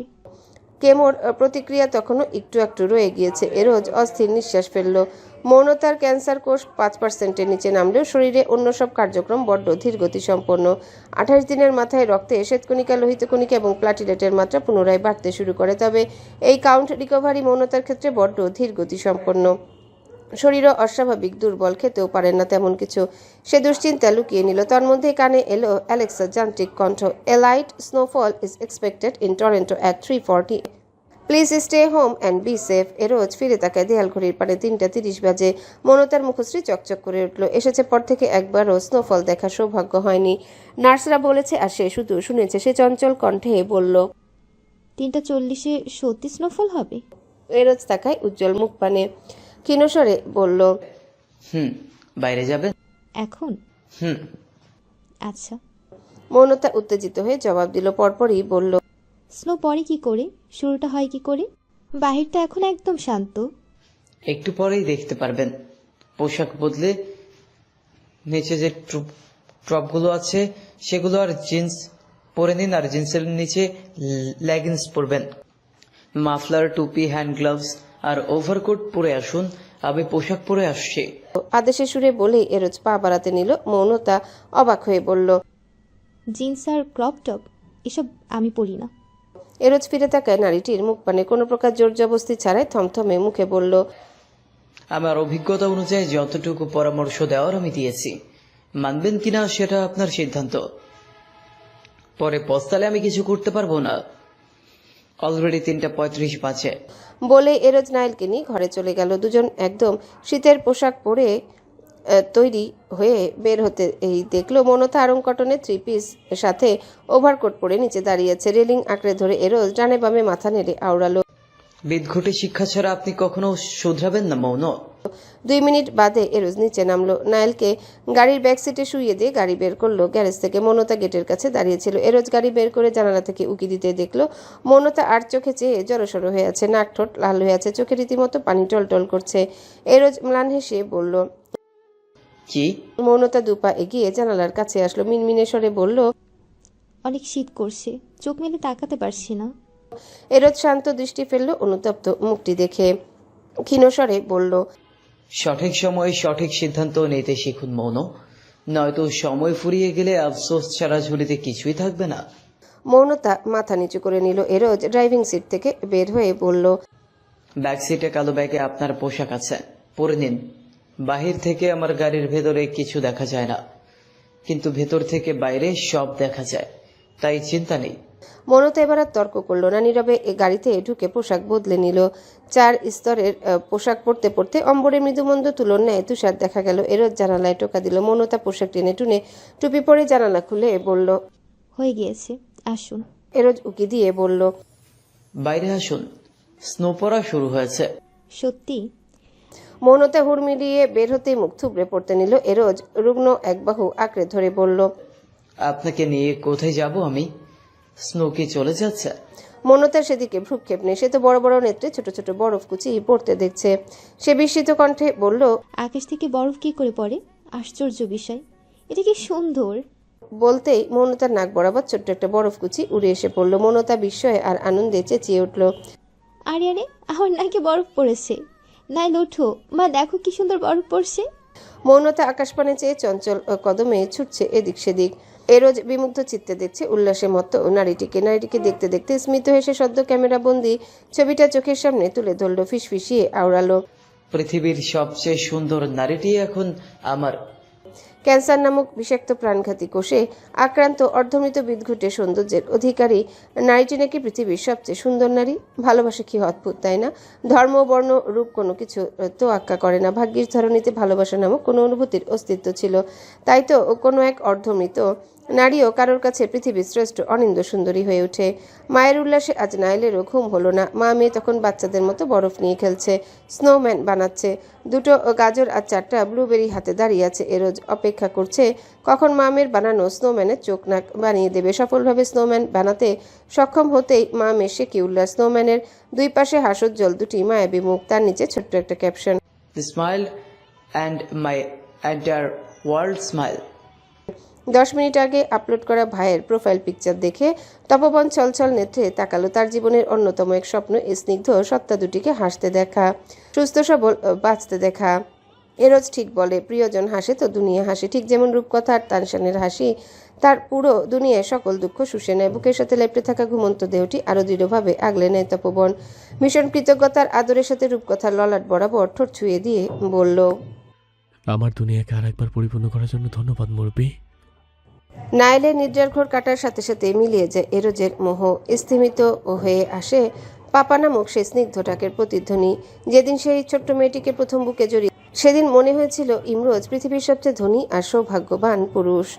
কেমোর প্রতিক্রিয়া তখনও একটু একটু রয়ে গিয়েছে। এরোজ অস্থির নিঃশ্বাস ফেলল। মৌনতার ক্যান্সার কোষ 5%-এর নিচে নামলেও শরীরে অন্য সব কার্যক্রম বড্ড ধীর গতি সম্পন্ন। 28 দিনের মাথায় রক্তে শ্বেতকণিকা, লোহিত কণিকা এবং প্লাটিলেটের মাত্রা পুনরায় বাড়তে শুরু করে। তবে এই কাউন্ট রিকভারি মৌনতার ক্ষেত্রে বড্ড ধীর গতি সম্পন্ন। শরীরও অস্বাভাবিক দুর্বল, খেতেও পারেন না তেমন কিছু। সে দুশ্চিন্তা লুকিয়ে নিল। তার মধ্যে কানে এলো অ্যালেক্সার যান্ত্রিক কণ্ঠ, a light snowfall is expected in Toronto at 3:40, please stay home and be safe. এরোজ ফিরে তাকায় দেয়াল ঘড়ির পারে 3:30 বাজে। মৌনতার মুখশ্রী চকচক করে উঠল। এসেছে পর থেকে একবারও স্নোফল দেখার সৌভাগ্য হয়নি। নার্সরা বলেছে আর সে শুধু শুনেছে। সে চঞ্চল কণ্ঠে বলল, 3:40-এ সত্যি স্নোফল হবে? এরোজ তাকায় উজ্জ্বল মুখ পানে, ক্ষীণস্বরে বলল, বাইরে যাবেন এখন? আচ্ছা। মৌনতা উত্তেজিত হয়ে জবাব দিল। পরপরই বলল, স্নো পরে কি করে? শুরুটা হয় কি করে? বাহিরটা এখন একদম শান্ত। একটু পরেই দেখতে পারবেন। পোশাক বদলে নিচে যে টপগুলো আছে সেগুলো আর জিন্স পরে নিন, আর জিন্সের নিচে লেগিংস পরবেন। মাফলার, টুপি, হ্যান্ড গ্লাভস আর ওভারকোট পরে আসুন, আমি পোশাক পরে আসছি। আদেশের সুরে বলেই এরোজ পা বাড়াতে নিল। মৌনতা অবাক হয়ে বলল, জিন্স আর ক্রপ টপ এসব আমি পরি না। এরোজ ফিরে তাকায় নারীটির মুখ পানে কোনো প্রকার জোর জবস্তি ছাড়াই থমথমে মুখে বলল, আমার অভিজ্ঞতা অনুযায়ী যতটুকু পরামর্শ দেওয়ার আমি দিয়েছি, মানবেন কিনা সেটা আপনার সিদ্ধান্ত। পরে পস্তালে আমি কিছু করতে পারবো না। অলরেডি 3:35 বাজে। বলে এরোজ নাইলকে নিয়ে ঘরে চলে গেল। দুজন একদম শীতের পোশাক পরে তৈরি হয়ে বের হতে এই দেখলো মৌনতা আরং কটনের 3 পিস সাথে ওভারকোট পরে নিচে দাঁড়িয়েছে। রেলিং আঁকড়ে ধরে এরোজ ডানে বামে মাথা নেড়ে আওড়ালো। বিদঘুটে শিক্ষা ছাড়া আপনি কখনো শুধরাবেন না মৌন। 2 মিনিট বাদে এরোজ নিচে নামলো। নাইলকে গাড়ির ব্যাক সিটে শুইয়ে দিয়ে গাড়ি বের করলো গ্যারেজ থেকে। মৌনতা গেটের কাছে দাঁড়িয়েছিল। এরোজ গাড়ি বের করে জানালা থেকে উকি দিতে দেখলো মৌনতা আর চোখে চেয়ে জড়সড় হয়ে আছে, নাক ঠোঁট লাল হয়ে আছে, চোখে রীতিমতো পানি টলটল করছে। এরোজ ম্লান হেসে বলল, কি? মৌনতা দুপা এগিয়ে জানালার কাছে আসলো, মিনমিনে স্বরে বলল, অনেক শীত করছে, চোখ মেলে তাকাতে পারছি না। এরোজ শান্ত দৃষ্টি ফেললো অনুতপ্ত মুখটি দেখে। ক্ষীণস্বরে বলল, সঠিক সময়ে সঠিক সিদ্ধান্ত নিতে শিখুন মৌন, নয়তো সময় ফুরিয়ে গেলে আফসোস ছাড়া ঝুলিতে কিছুই থাকবে না। মৌনতা মাথা নিচু করে নিল। এরোজ ড্রাইভিং সিট থেকে বের হয়ে বলল, ব্যাক সিটে কালো ব্যাগে আপনার পোশাক আছে, পরে নিন। বাহির থেকে আমার গাড়ির ভেতরে কিছু দেখা যায় না, কিন্তু ভেতর থেকে বাইরে সব দেখা যায়, তাই চিন্তা নেই। মৌনতা এবার আর তর্ক করলো না, নীরবে গাড়িতে ঢুকে পোশাক বদলে নিল। 4 স্তরের পোশাক পরতে পরতে অম্বরে মৃদুমন্দ তুলোর ন্যায় তুষার দেখা গেল। এরোজ জানালায় টোকা দিল। মৌনতা পোশাক টেনে টুনে টুপি পরে জানালা খুলে বলল, হয়ে গিয়েছে, আসুন। এরোজ উকি দিয়ে বলল, বাইরে আসুন, স্নো পড়া শুরু হয়েছে। সত্যি? মৌনতা হুড় মিলিয়ে বের হতেই মুখ থুবড়ে পড়তে নিল। এরোজ রুগ্ন এক বাহু আঁকড়ে ধরে বলল, আপনাকে নিয়ে কোথায় যাব আমি? স্নো কি চলে যাচ্ছে? মৌনতার সেদিকে ভ্রুক্ষেপ নেই। সে তো বড় বড় নেত্রে ছোট ছোট বরফ কুচি পড়তে দেখছে। সে বিস্মিত কণ্ঠে বলল, আকাশ থেকে বরফ কি করে পড়ে? আশ্চর্য বিষয়, এটা কি সুন্দর! বলতেই মৌনতার নাক বরাবর ছোট্ট একটা বরফ কুচি উড়ে এসে পড়ল। মৌনতা বিস্ময়ে আর আনন্দে চেঁচিয়ে উঠল, আরে আরে, আমার নাকে বরফ পড়েছে! নাইল ওঠো, মা দেখো কি সুন্দর বরফ পড়ছে। মৌনতা আকাশপানে চেয়ে চঞ্চল কদমে ছুটছে এদিক সেদিক। এরোজ বিমুগ্ধ চিত্তে দেখছে উল্লাসে মত্ত নারীটিকে দেখতে দেখতে স্মিত হেসে সদ্য ক্যামেরা বন্দি ছবিটা চোখের সামনে তুলে ধরল। ফিসফিসিয়ে আওড়ালো, পৃথিবীর সবচেয়ে সুন্দর নারীটি এখন আমার। ক্যান্সার নামক বিষাক্ত প্রাণঘাতী কোষে আক্রান্ত অর্ধমৃত বিদঘুটে সৌন্দর্যের অধিকারী নারীটি নাকি পৃথিবীর সবচেয়ে সুন্দর নারী। ভালোবাসা কি অদ্ভুত, তাই না? ধর্ম, বর্ণ, রূপ কোনো কিছু তোয়াক্কা করে না। ভাগ্যের ধরনীতে ভালোবাসা নামক কোনো অনুভূতির অস্তিত্ব ছিল। তাই তো কোনো এক অর্ধমৃত নারীও কারোর কাছে পৃথিবীর শ্রেষ্ঠ অনিন্দ্য সুন্দরী হয়ে ওঠে। মায়ের উল্লাসে আজ নাইলেরও ঘুম হলো না। মা মেয়ে তখন বাচ্চাদের মতো বরফ নিয়ে খেলছে, স্নোম্যান বানাচ্ছে। 2টো গাজর আর 4টা ব্লুবেরি হাতে দাঁড়িয়ে আছে। এরোজ অপেক্ষা করছে কখন মা মেয়ের বানানো স্নোম্যানের চোখ নাক বানিয়ে দেবে। সফলভাবে স্নোম্যান বানাতে সক্ষম হতেই মা মেয়ে সে কি উল্লাস। স্নোম্যানের 2 পাশে হাসজ্জ্বল 2টি মায়াবী মুখ, তার নিচে ছোট্ট একটা caption, smile and my entire world smile. 10 minute আগে আপলোড করা ভাইয়ের প্রোফাইল পিকচার দেখে তপবন ছলছল নেত্রে তাকালো। তার জীবনের অন্যতম এক স্বপ্ন এই স্নিগ্ধ সত্তা দুটিকে হাসতে দেখা, সুস্থ সবল বাঁচতে দেখা। এরোজ ঠিক বলে, প্রিয়জন হাসে তো দুনিয়া হাসে। ঠিক যেমন রূপকথার তানশানের হাসি তার পুরো দুনিয়ায় সকল দুঃখ শুষে নেয়। বুকের সাথে লেপ্টে থাকা ঘুমন্ত দেহটি আরো দৃঢ়ভাবে আগলে নেয় তপবন। ভীষণ কৃতজ্ঞতার আদরের সাথে রূপকথার ললাট বরাবর ঠোঁট ছুঁয়ে দিয়ে বলল, আমার দুনিয়াকে আর একবার পরিপূর্ণ করার জন্য ধন্যবাদ মুরব্বি। নাইলের নিদ্রার ঘোর কাটার সাথে সাথে মিলিয়ে যায় এরোজের মোহ। স্থিমিত হয়ে আসে পাপা নামক সেই স্নিগ্ধ ডাকের প্রতিধ্বনি। যেদিন সেই ছোট্ট মেয়েটিকে প্রথম বুকে জড়িয়ে সেদিন মনে হয়েছিল ইমরোজ পৃথিবীর সবচেয়ে ধনী আর সৌভাগ্যবান পুরুষ।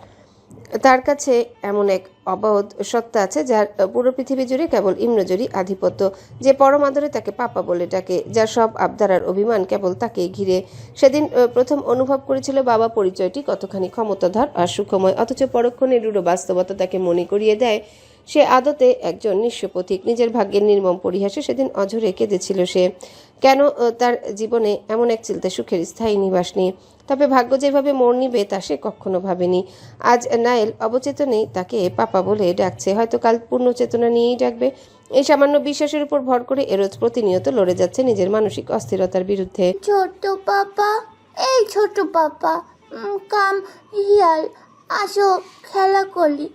তার কাছে এমন এক অবাধ সত্তা আছে যার পুরো পৃথিবী জুড়ে কেবল ইমরোজেরই আধিপত্য, যে পরম আদরে তাকে পাপা বলে ডাকে, যার সব আবদার আর অভিমান কেবল তাকে ঘিরে। সেদিন প্রথম অনুভব করেছিল বাবা পরিচয়টি কতখানি ক্ষমতাধর আর সুখময়, অথচ পরক্ষণে রূঢ় বাস্তবতা তাকে মনে করিয়ে দেয় সে আদতে একজন নিঃস্ব পথিক। নিজের ভাগ্যের নির্মম পরিহাসে সেদিন অঝরে কেঁদেছিল সে। কেন তার জীবনে এমন এক চিলতে সুখের স্থায়ী নিবাস নেই। তবে ভাগ্য যেভাবে মোড় নিবে তা সে কখনো ভাবেনি। আজ নায়েল অবচেতনেই তাকে পাপা বলে ডাকছে, হয়তো কাল পূর্ণ চেতনা নিয়েই ডাকবে। এই সামান্য বিশ্বাসের উপর ভর করে এরোজ প্রতিনিয়ত লড়ে যাচ্ছে নিজের মানসিক অস্থিরতার বিরুদ্ধে। ছোট পাপা, এই ছোট পাপা, কাম হিয়ার, আসো খেলা করি।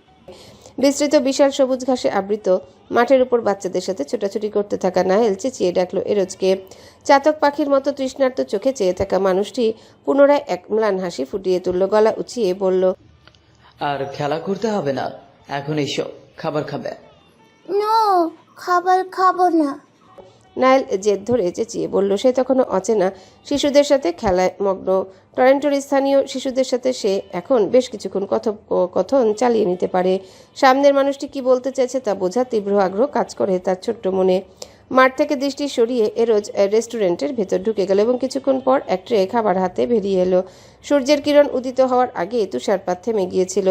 বিস্তৃত বিশাল সবুজ ঘাসে আবৃত মাঠের উপর বাচ্চাদের সাথে ছোটাছুটি করতে থাকা নায়েল চেঁচিয়ে ডাকলো এরোজকে। চাতক পাখির মতো তৃষ্ণার্ত চোখে চেয়ে থাকা মানুষটি পুনরায় এক ম্লান হাসি ফুটিয়ে তুলল, গলা উঁচিয়ে বলল, আর খেলা করতে হবে না, এখন এসো খাবার খাবে। নো, খাবার খাবো না। নায়েল জেদ ধরে চেঁচিয়ে বলল। সে তখনও অচেনা শিশুদের সাথে খেলায় মগ্ন। টরেন্টোর স্থানীয় শিশুদের সাথে সে এখন বেশ কিছুক্ষণ কথোপকথন চালিয়ে নিতে পারে। সামনের মানুষটি কি বলতে চাইছে তা বোঝার তীব্র আগ্রহ কাজ করে তার ছোট্ট মনে। মাঠ থেকে দৃষ্টি সরিয়ে এরোজ রেস্টুরেন্টের ভেতর ঢুকে গেল এবং কিছুক্ষণ পর এক ট্রে খাবার হাতে বেরিয়ে এলো। সূর্যের কিরণ উদিত হওয়ার আগে তুষারপাত থেমে গিয়েছিল।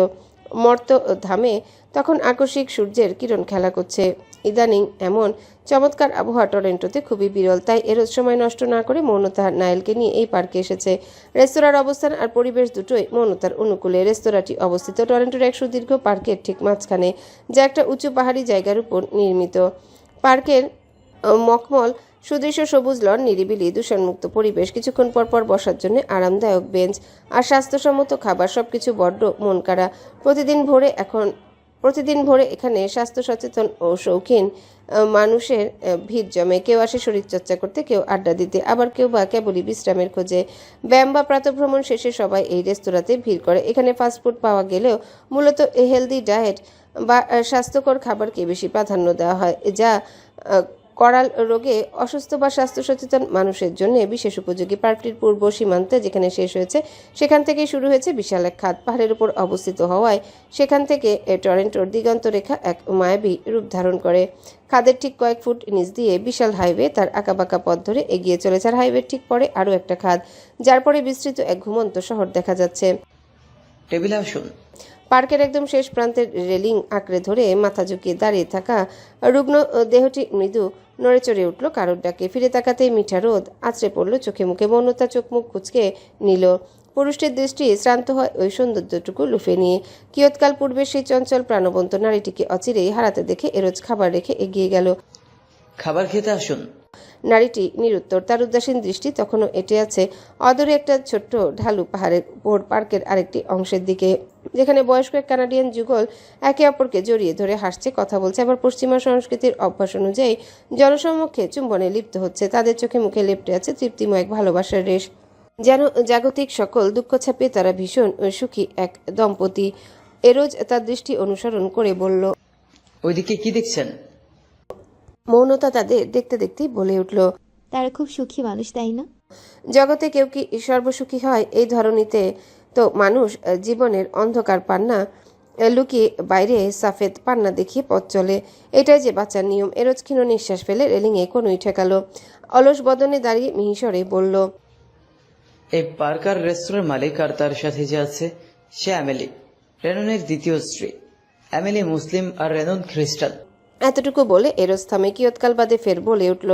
মর্ত ধামে তখন আকস্মিক সূর্যের কিরণ খেলা করছে। ইদানিং এমন চমৎকার আবহাওয়া টরেন্টোতে খুবই বিরল। তাই এরোজ সময় নষ্ট না করে মৌনতা নায়েলকে নিয়ে এই পার্কে এসেছে। রেস্তোরাঁর অবস্থান আর পরিবেশ দুটোই মৌনতার অনুকূলে। রেস্তোরাঁটি অবস্থিত টরেন্টোর এক সুদীর্ঘ পার্কের ঠিক মাঝখানে, যা একটা উঁচু পাহাড়ি জায়গার উপর নির্মিত। পার্কের মখমল সুদৃশ্য সবুজ লন, নিরিবিলি দূষণমুক্ত পরিবেশ, কিছুক্ষণ পর পর বসার জন্য আরামদায়ক বেঞ্চ আর স্বাস্থ্যসম্মত খাবার, সবকিছু বড্ড মন কাড়া। প্রতিদিন ভোরে এখানে স্বাস্থ্য সচেতন ও শৌখিন মানুষের ভিড় জমে। কেউ আসে শরীরচর্চা করতে, কেউ আড্ডা দিতে, আবার কেউ বা কেবলই বিশ্রামের খোঁজে। ব্যায়াম বা প্রাতঃভ্রমণ শেষে সবাই এই রেস্তোরাঁতে ভিড় করে। এখানে ফাস্টফুড পাওয়া গেলেও মূলত হেলদি ডায়েট বা স্বাস্থ্যকর খাবারকে বেশি প্রাধান্য দেওয়া হয়, যা করাল রোগে অসুস্থ বা স্বাস্থ্য সচেতন মানুষের জন্য বিশেষ উপযোগী। পার্কটির পূর্ব সীমান্তে যেখানে শেষ হয়েছে সেখান থেকেই শুরু হয়েছে বিশাল এক খাদ। পাহাড়ের উপর অবস্থিত হওয়ায় সেখান থেকে টরেন্টোর দিগন্ত রেখা এক মায়াবী রূপ ধারণ করে। খাদের ঠিক কয়েক ফুট নিচ দিয়ে বিশাল হাইওয়ে তার আঁকাবাঁকা পথ ধরে এগিয়ে চলেছে। আর হাইওয়ের ঠিক পরে আরও একটা খাদ, যার পরে বিস্তৃত এক ঘুমন্ত শহর দেখা যাচ্ছে। টেবিলে আসুন। পার্কের একদম শেষ প্রান্তের রেলিং আঁকড়ে ধরে মাথা ঝুঁকিয়ে দাঁড়িয়ে থাকা রুগ্ন দেহটি মৃদু নড়ে চড়ে উঠল কারোর ডাকে। ফিরে তাকাতেই মিঠা রোদ আছড়ে পড়ল চোখে মুখে। মৌনতা চোখ মুখ কুচকে নিল। পুরুষটির দৃষ্টি শ্রান্ত হয় ওই সৌন্দর্যটুকু লুফে নিয়ে। কিয়ৎকাল পূর্বে সেই চঞ্চল প্রাণবন্ত নারীটিকে অচিরেই হারাতে দেখে এরোজ খাবার রেখে এগিয়ে গেল। খাবার খেতে আসুন। নারীটি নিরুত্তর। তার উদাসীন দৃষ্টি তখনও এঁটে আছে অদূরে একটা ছোট্ট ঢালু পাহাড়ের উপর পার্কের আরেকটি অংশের দিকে, যেখানে বয়স্ক এক কানাডিয়ান যুগল একে অপরকে জড়িয়ে ধরে হাসছে, কথা বলছে, আবার পশ্চিমা সংস্কৃতির অভ্যাস অনুযায়ী জনসম্মুখে চুম্বনে লিপ্ত হচ্ছে। তাদের চোখে মুখে লেপ্টে আছে তৃপ্তিময় এক ভালোবাসার রেশ। যেন জাগতিক সকল দুঃখ ছাপিয়ে তারা ভীষণ সুখী এক দম্পতি। এরোজ তার দৃষ্টি অনুসরণ করে বলল, ওইদিকে কি দেখছেন? মৌনতা তাদের দেখতে দেখতেই বলে উঠল, তারা খুব সুখী মানুষ, তাই না? জগতে কেউ কি সর্বসুখী হয়? এই ধরনীতে তো মানুষ জীবনের অন্ধকার পান্না লুকিয়ে বাইরে সাফেদ পান্না দেখিয়ে পথ চলে। এটাই যে বাচ্চার নিয়ম। এরোজ ক্ষীণ নিঃশ্বাস ফেলে রেলিংয়ে কোনোই ঠেকালো। অলস বদনে দাঁড়িয়ে মিহিসরে বলল, এই পার্ক আর রেস্তোরাঁর মালিক আর তার সাথে যে আছে সে অ্যামেলি, রেননের দ্বিতীয় স্ত্রী। অ্যামেলি মুসলিম আর রেনন খ্রিস্টান। এতটুকু বলে এরোজ থামে। কিয়ৎকাল বাদে ফের বলে উঠল,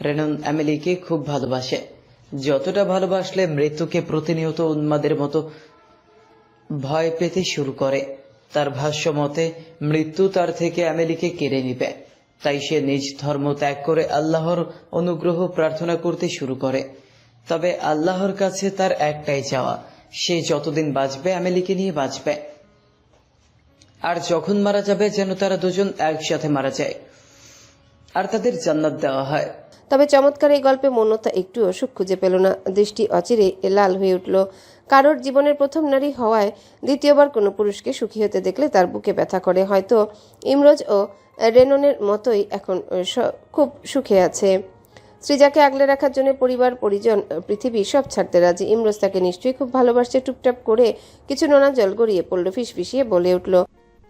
রেনন অ্যামেলিকে খুব ভালোবাসে, যতটা ভালোবাসলে মৃত্যুকে প্রতিনিয়ত উন্মাদের মতো ভয় পেতে শুরু করে। তার ভাষ্য মতে মৃত্যু তার থেকে অ্যামেলিকে কেড়ে নিবে, তাই সে নিজ ধর্ম ত্যাগ করে আল্লাহর অনুগ্রহ প্রার্থনা করতে শুরু করে। তবে আল্লাহর কাছে তার একটাই চাওয়া, সে যতদিন বাঁচবে অ্যামেলিকে নিয়ে বাঁচবে, আর যখন মারা যাবে যেন তারা দুজন একসাথে মারা যায় আর তাদের জান্নাত দেওয়া হয়। তবে চমৎকার এই গল্পে মৌনতা একটুও সুখ খুঁজে পেল না। দৃষ্টি অচিরে লাল হয়ে উঠল। কারোর জীবনের প্রথম নারী হওয়ায় দ্বিতীয়বার কোনো পুরুষকে সুখী হতে দেখলে তার বুকে ব্যথা করে। হয়তো ইমরোজ ও রেননের মতোই এখন খুব সুখে আছে। সৃজাকে আগলে রাখার জন্য পরিবার পরিজন পৃথিবী সব ছাড়তে রাজি। ইমরোজ তাকে নিশ্চয়ই খুব ভালোবাসছে। টুপটাপ করে কিছু নোনা জল গড়িয়ে পড়ল। ফিসফিসিয়ে বলে উঠল,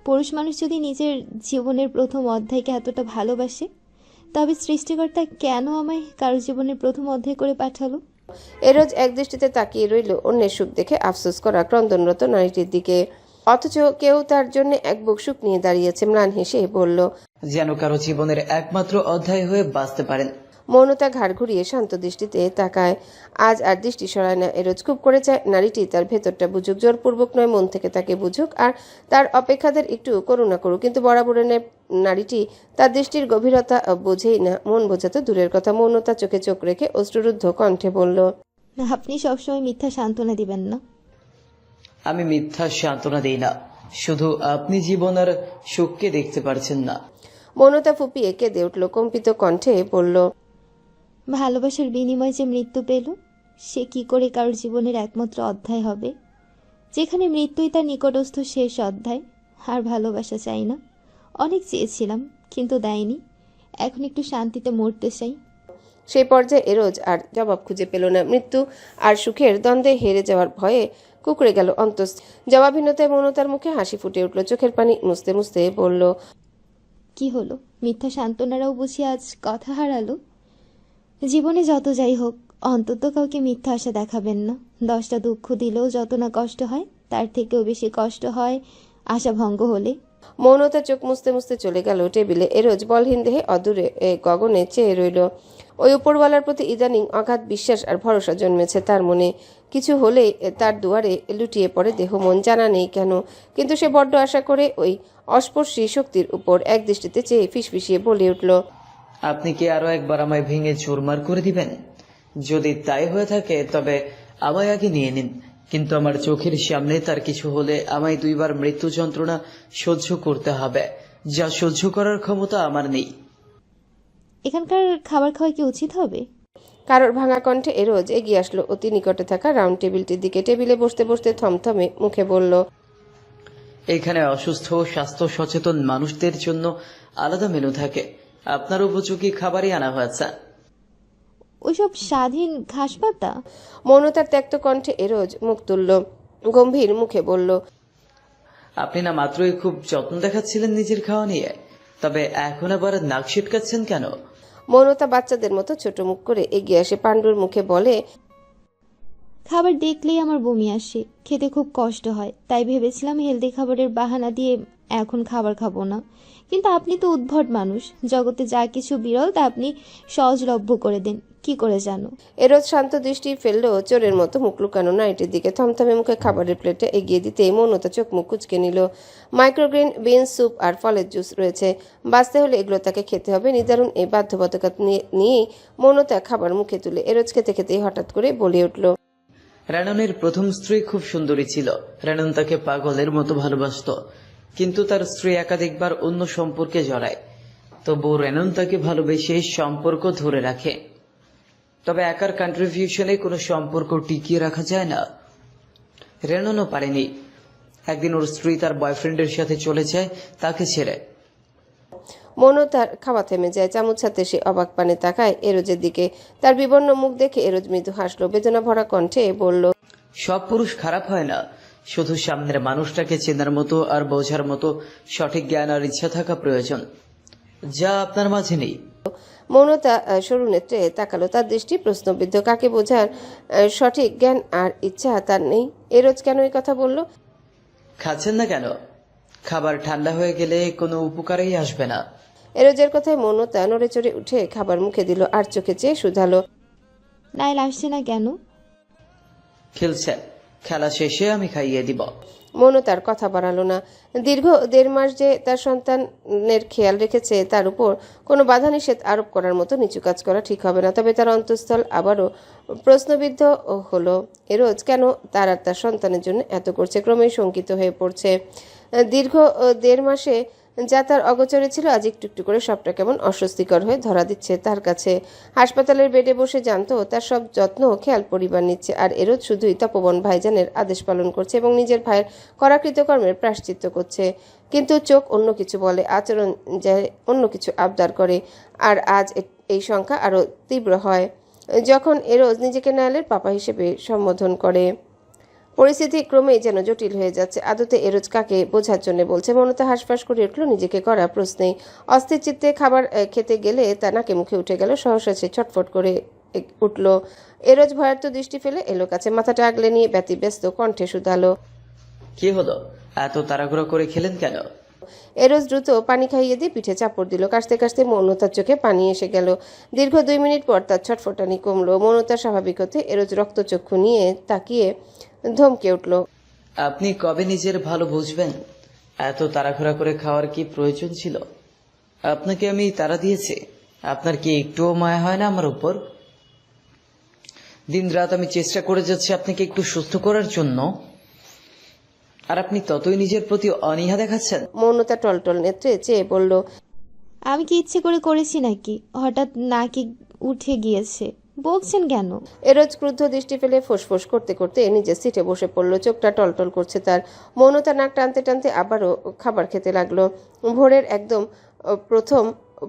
পুরুষ মানুষ যদি নিজের জীবনের প্রথম অধ্যায়কে এতটা ভালোবাসে, তবে সৃষ্টিকর্তা কেন আমায় কারো জীবনের প্রথম অধ্যায় করে পাঠালো? এরোজ এক দৃষ্টিতে তাকিয়ে রইল অন্যের সুখ দেখে আফসোস করা ক্রন্দনরত নারীটির দিকে। অথচ কেউ তার জন্য এক বুক সুখ নিয়ে দাঁড়িয়েছে। ম্লান হেসে বলল, যেন কারো জীবনের একমাত্র অধ্যায় হয়ে বাঁচতে পারেন। মৌনতা ঘাড় ঘুরিয়ে শান্ত দৃষ্টিতে তাকায়। আজ আর দৃষ্টি সরায় না এরোজ। খুব করে চায় নারীটি তার ভেতরটা বুঝুক, জোরপূর্বক নয়, মন থেকে তাকে বুঝুক আর তার অপেক্ষাদের একটু করুণা করুক। কিন্তু বরাবরের ন্যায় নারীটি তার দৃষ্টির গভীরতা বোঝেই না, মন বোঝাতো দূরের কথা। মৌনতা চোখে চোখ রেখে অশ্রুরুদ্ধ কণ্ঠে বলল, আপনি সবসময় মিথ্যা সান্ত্বনা দিবেন না। আমি মিথ্যা সান্ত্বনা দিই না, শুধু আপনি জীবন আর সুখকে দেখতে পারছেন না। মৌনতা ফুপিয়ে কেঁদে উঠল, কম্পিত কণ্ঠে বলল, ভালোবাসার বিনিময়ে যে মৃত্যু পেল, সে কি করে কারোর জীবনের একমাত্র অধ্যায় হবে, যেখানে মৃত্যুই তার নিকটস্থ শেষ অধ্যায়। আর ভালোবাসা চাই না, অনেক চেয়েছিলাম কিন্তু দেয়নি। এখন একটু শান্তিতে মরতে চাই। সেই পর্যায়ে এরোজ আর জবাব খুঁজে পেল না। মৃত্যু আর সুখের দ্বন্দ্বে হেরে যাওয়ার ভয়ে কুঁকড়ে গেল অন্তঃস্থ। জবাবহীনতায় মৌনতার মুখে হাসি ফুটে উঠল, চোখের পানি মুছতে মুছতে বলল, কি হলো, মিথ্যা সান্ত্বনারাও বুঝি আজ কথা হারালো? জীবনে যত যাই হোক, অন্তত কাউকে মিথ্যা আশা দেখাবেন না। 10টা দুঃখ দিলেও যত না কষ্ট হয়, তার থেকেও বেশি কষ্ট হয় আশা ভঙ্গ হলে। মৌনতা চোখ মুছতে মুছতে চলে গেল টেবিলে। এরোজ বলহীন দেহে অদূরে গগনে চেয়ে রইল। ওই উপরওয়ালার প্রতি ইদানিং অগাধ বিশ্বাস আর ভরসা জন্মেছে তার মনে। কিছু হলেই তার দুয়ারে লুটিয়ে পড়ে দেহ মন, জানা নেই কেন। কিন্তু সে বড্ড আশা করে ওই অস্পর্শী শক্তির উপর এক দৃষ্টিতে চেয়ে ফিসফিসিয়ে বলে উঠল, আপনি কি আরো একবার আমায় ভেঙে চুরমার করে দিবেন? যদি তাই হয়ে থাকে তবে আমায় আগে নিয়ে নিন, কিন্তু আমার চোখের সামনে তার কিছু হলে আমায় 2 বার মৃত্যু যন্ত্রণা সহ্য করতে হবে, যা সহ্য করার ক্ষমতা আমার নেই। এখানকার খাবার খাওয়া কি উচিত হবে? কারোর ভাঙা কণ্ঠে এরোজ এগিয়ে আসলো অতি নিকটে থাকা রাউন্ড টেবিলটির দিকে। টেবিলে বসতে বসতে থমথমে মুখে বলল, এখানে অসুস্থ স্বাস্থ্য সচেতন মানুষদের জন্য আলাদা মেনু থাকে, আপনার উপযোগী খাবারই আনা হয়েছে। ওইসব স্বাধীন ঘাস পাতা? মৌনতার ত্যক্ত কণ্ঠে এরোজ মুখ তুলল, গম্ভীর মুখে বলল, আপনি না মাত্রই খুব যত্ন দেখাচ্ছিলেন নিজের খাওয়া নিয়ে, তবে এখন আবার নাক ছিটকাচ্ছেন কেন? মৌনতা বাচ্চাদের মতো ছোট মুখ করে এগিয়ে আসে পাণ্ডুর মুখে বলে, খাবার দেখলেই আমার বমি আসে, খেতে খুব কষ্ট হয়, তাই ভেবেছিলাম হেলদি খাবারের বাহানা দিয়ে এখন খাবার খাবো না। কিন্তু আপনি তো উদ্ভট মানুষ, জগতে যা কিছু বিরল তা আপনি সহজলভ্য করে দেন, কি করে জানো? এরোজ শান্ত দৃষ্টি ফেললো চোরের মতো মুখ লুকানো নাইটির দিকে। থমথমে মুখে খাবারের প্লেটে এগিয়ে দিতেই মৌনতা চোখ মুখ কুচকে নিল। মাইক্রোগ্রেন, বিনস স্যুপ আর ফলের জুস রয়েছে, বাঁচতে হলে এগুলো তাকে খেতে হবে। নিদারুণ এই বাধ্যবাধকতা নিয়েই মৌনতা খাবার মুখে তুলে এরোজ খেতে খেতেই হঠাৎ করে বলে উঠল, রেননের প্রথম স্ত্রী খুব সুন্দরী ছিল, রেনন তাকে পাগলের মতো ভালোবাসতো, কিন্তু তার স্ত্রী একাধিকবার অন্য সম্পর্কে জড়ায়, তবু রেনন তাকে ভালোবেসে সম্পর্ক ধরে রাখে। তবে একার কন্ট্রিবিউশনে কোনো সম্পর্ক টিকিয়ে রাখা যায় না, রেননও পারেনি। একদিন ওর স্ত্রী তার বয়ফ্রেন্ডের সাথে চলে যায় তাকে ছেড়ে। মৌনতার খাওয়া থেমে যায়। চামচ হাতে সে অবাক পানে তাকায় এরোজের দিকে। তার বিবর্ণ মুখ দেখে এরোজ মৃদু হাসলো, বেদনা ভরা কণ্ঠে বলল, সব পুরুষ খারাপ হয় না, শুধু সামনের মানুষটাকে চেনার মতো আর বোঝার মতো সঠিক জ্ঞান আর ইচ্ছা থাকা প্রয়োজন, যা আপনার মাঝে নেই। মৌনতা সরু নেত্রে তাকালো, তার দৃষ্টি প্রশ্নবিদ্ধ। কাকে বোঝার সঠিক জ্ঞান আর ইচ্ছা তার নেই? এরোজ কেন এই কথা বলল? খাচ্ছেন না কেন? খাবার ঠান্ডা হয়ে গেলে কোনো উপকারেই আসবে না। এরোজের কথায় মৌনতা নড়ে চড়ে উঠে খাবার মুখে দিল আর চোখে চেয়ে শুধালো, নাইল আসছে না কেন? খেলছে, খেলা শেষে আমি খাইয়ে দিব। মৌনতার কথা বাড়ালো না। দীর্ঘ 1.5 মাস যে তার সন্তানের খেয়াল রেখেছে, তার উপর কোনো বাধা নিষেধ আরোপ করার মতো নিচু কাজ করা ঠিক হবে না। তবে তার অন্তঃস্থল আবারও প্রশ্নবিদ্ধ হলো, এরোজ কেন তার আর তার সন্তানের জন্য এত করছে? ক্রমেই শঙ্কিত হয়ে পড়ছে। দীর্ঘ 1.5 মাসে যা তার অগোচরে ছিল, আজ একটু একটু করে সবটা কেমন অস্বস্তিকর হয়ে ধরা দিচ্ছে তার কাছে। হাসপাতালের বেডে বসে জানতো তার সব যত্ন খেয়াল পরিবার নিচ্ছে, আর এরোজ শুধুই তপবন ভাইজানের আদেশ পালন করছে এবং নিজের ভাইয়ের করা কৃতকর্মের প্রায়শ্চিত্ত করছে। কিন্তু চোখ অন্য কিছু বলে, আচরণ যায় অন্য কিছু আবদার করে। আর আজ এই সংখ্যা আরও তীব্র হয় যখন এরোজ নিজেকে নায়ালের পাপা হিসেবে সম্বোধন করে। পরিস্থিতি ক্রমেই যেন জটিল হয়ে যাচ্ছে। আদতে এরোজ কাকে বোঝার জন্য বলছে? মৌনতা হাঁসফাঁস করে উঠল নিজেকে করা প্রশ্নেই। অস্থির চিত্তে খাবার খেতে গেলে তা নাকে মুখে উঠে গেল। সহসা সে ছটফট করে উঠল। এরোজ ভয়ার্ত দৃষ্টি ফেলে এলো কাছে, মাথাটা আগলে নিয়ে ব্যতিব্যস্ত কণ্ঠে শুধালো, কি হলো, এত তাড়াহুড়ো করে খেলেন কেন? এরোজ দ্রুত পানি খাইয়ে দিয়ে পিঠে চাপড় দিল। কাশতে কাশতে মৌনতার চোখে পানি এসে গেল। দীর্ঘ 2 মিনিট পর তার ছটফটানি কমলো। মৌনতা স্বাভাবিক হতে এরোজ রক্তচক্ষু নিয়ে তাকিয়ে ধমকে উঠল। আপনি কবে নিজের ভালো বুঝবেন? এত তাড়াহুড়া করে খাওয়ার কি প্রয়োজন ছিল? আপনাকে আমি তাড়া দিয়েছি? আপনার কি একটুও মায়া হয় না আমার উপর? দিনরাত আমি চেষ্টা করে যাচ্ছি আপনাকে একটু সুস্থ করার জন্য, আর আপনি ততই নিজের প্রতি অনীহা দেখাচ্ছেন। মৌনতা টলটল নেত্রে চেয়ে বলল, আমি কি ইচ্ছে করে করেছি নাকি? হঠাৎ নাকি উঠে গিয়েছে, বলছেন কেন? এরোজ ক্রুদ্ধ দৃষ্টি ফেলে ফোঁসফোঁস করতে করতে নিজের সিটে বসে পড়ল। চোখটা টলটল করছে তার। মৌনতা নাক টানতে টানতে আবারও খাবার খেতে লাগলো। ভোরের একদম প্রথম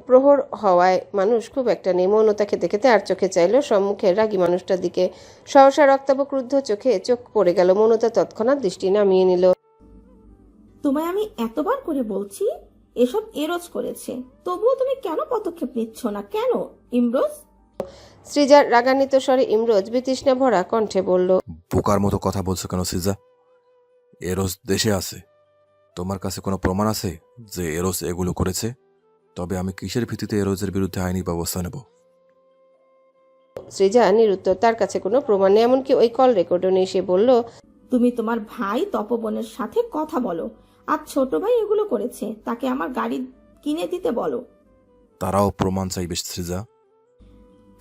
প্রহর হওয়ায় মানুষ খুব একটা নেই। মৌনতা খেতে খেতে আর চোখে চাইল সম্মুখের রাগী মানুষটার দিকে। সহসা রক্তাভ ক্রুদ্ধ চোখে চোখ পড়ে গেল। মৌনতা তৎক্ষণাৎ দৃষ্টি নামিয়ে নিল। তোমায় আমি এতবার করে বলছি এসব এরোজ করেছে, তবুও তুমি কেন পদক্ষেপ নিচ্ছ না কেন ইমরোজ? সৃজার রাগান্বিত স্বরে ইমরোজ বিতৃষ্ণা ভরা কণ্ঠে বলল, বোকার মতো কথা বলছো কেন সৃজা? এরোজ দেশে আছে। তোমার কাছে কোনো প্রমাণ আছে যে এরোজ এগুলো করেছে? তবে আমি কিসের ভিত্তিতে এরোজের বিরুদ্ধে আইনি ব্যবস্থা নেব? সৃজা নিরুত্তর। তার কাছে কোনো প্রমাণ নেই, এমনকি ওই কল রেকর্ডও নেই। সে বলল, তুমি তোমার ভাই তপবনের সাথে কথা বলো। আর ছোট ভাই এগুলো করেছে, তাকে আমার গাড়ি কিনে দিতে বলো। তারাও প্রমাণ চাইবে সৃজা।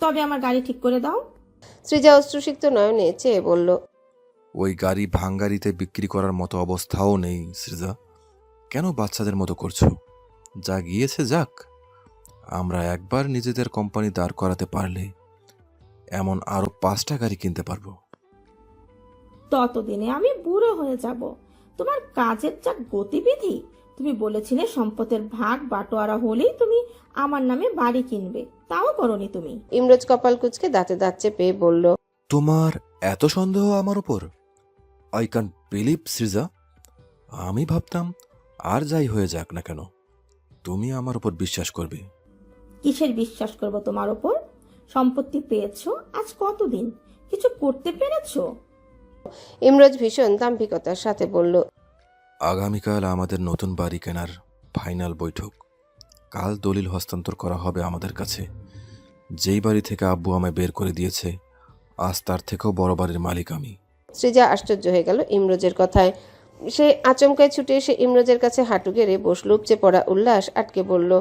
তবে আমার গাড়ি ঠিক করে দাও। সৃজা অশ্রুসিক্ত নয়নে চেয়ে বলল, ওই গাড়ি ভাঙ্গারিতে বিক্রি করার মতো অবস্থাও নেই সৃজা। কেন বাচ্চাদের মতো করছো? যা গিয়েছে যাক। আমরা একবার নিজেদের কোম্পানি দাঁড় করাতে পারলে এমন আরো 5টা গাড়ি কিনতে পারবো। ততদিনে আমি বুড়ো হয়ে যাব। তোমার কাজের যা গতিবিধি! তুমি বলেছিলে সম্পদের ভাগ বাটোয়ারা হলেই তুমি আমার নামে বাড়ি কিনবে, তাও করনি তুমি। ইমরোজ কপাল কুঁচকে দাঁতে দাঁত চেপে বলল, তোমার এত সন্দেহ আমার উপর? I can believe Srija. আমি ভাবতাম আর যাই হয়ে যাক না কেন তুমি আমার উপর বিশ্বাস করবে। কিসের বিশ্বাস করব তোমার উপর? সম্পত্তি পেয়েছো আজ কতদিন, কিছু করতে পেরেছো? ইমরোজ ভীষণ দাম্ভিকতার সাথে বলল, আগামীকাল আমাদের নতুন বাড়ি কেনার ফাইনাল বৈঠক। কাল দলিল হস্তান্তর করা হবে আমাদের কাছে। যেই বাড়ি থেকে আব্বু আমায় বের করে দিয়েছে, আজ তার থেকেও বড় বাড়ির মালিক আমি। সৃজা আশ্চর্য হয়ে গেল ইমরোজের কথায়। সে আচমকায় ছুটে এসে ইমরোজের কাছে হাঁটু গেড়ে বসল। উপচে পড়া উল্লাস আটকে বলল,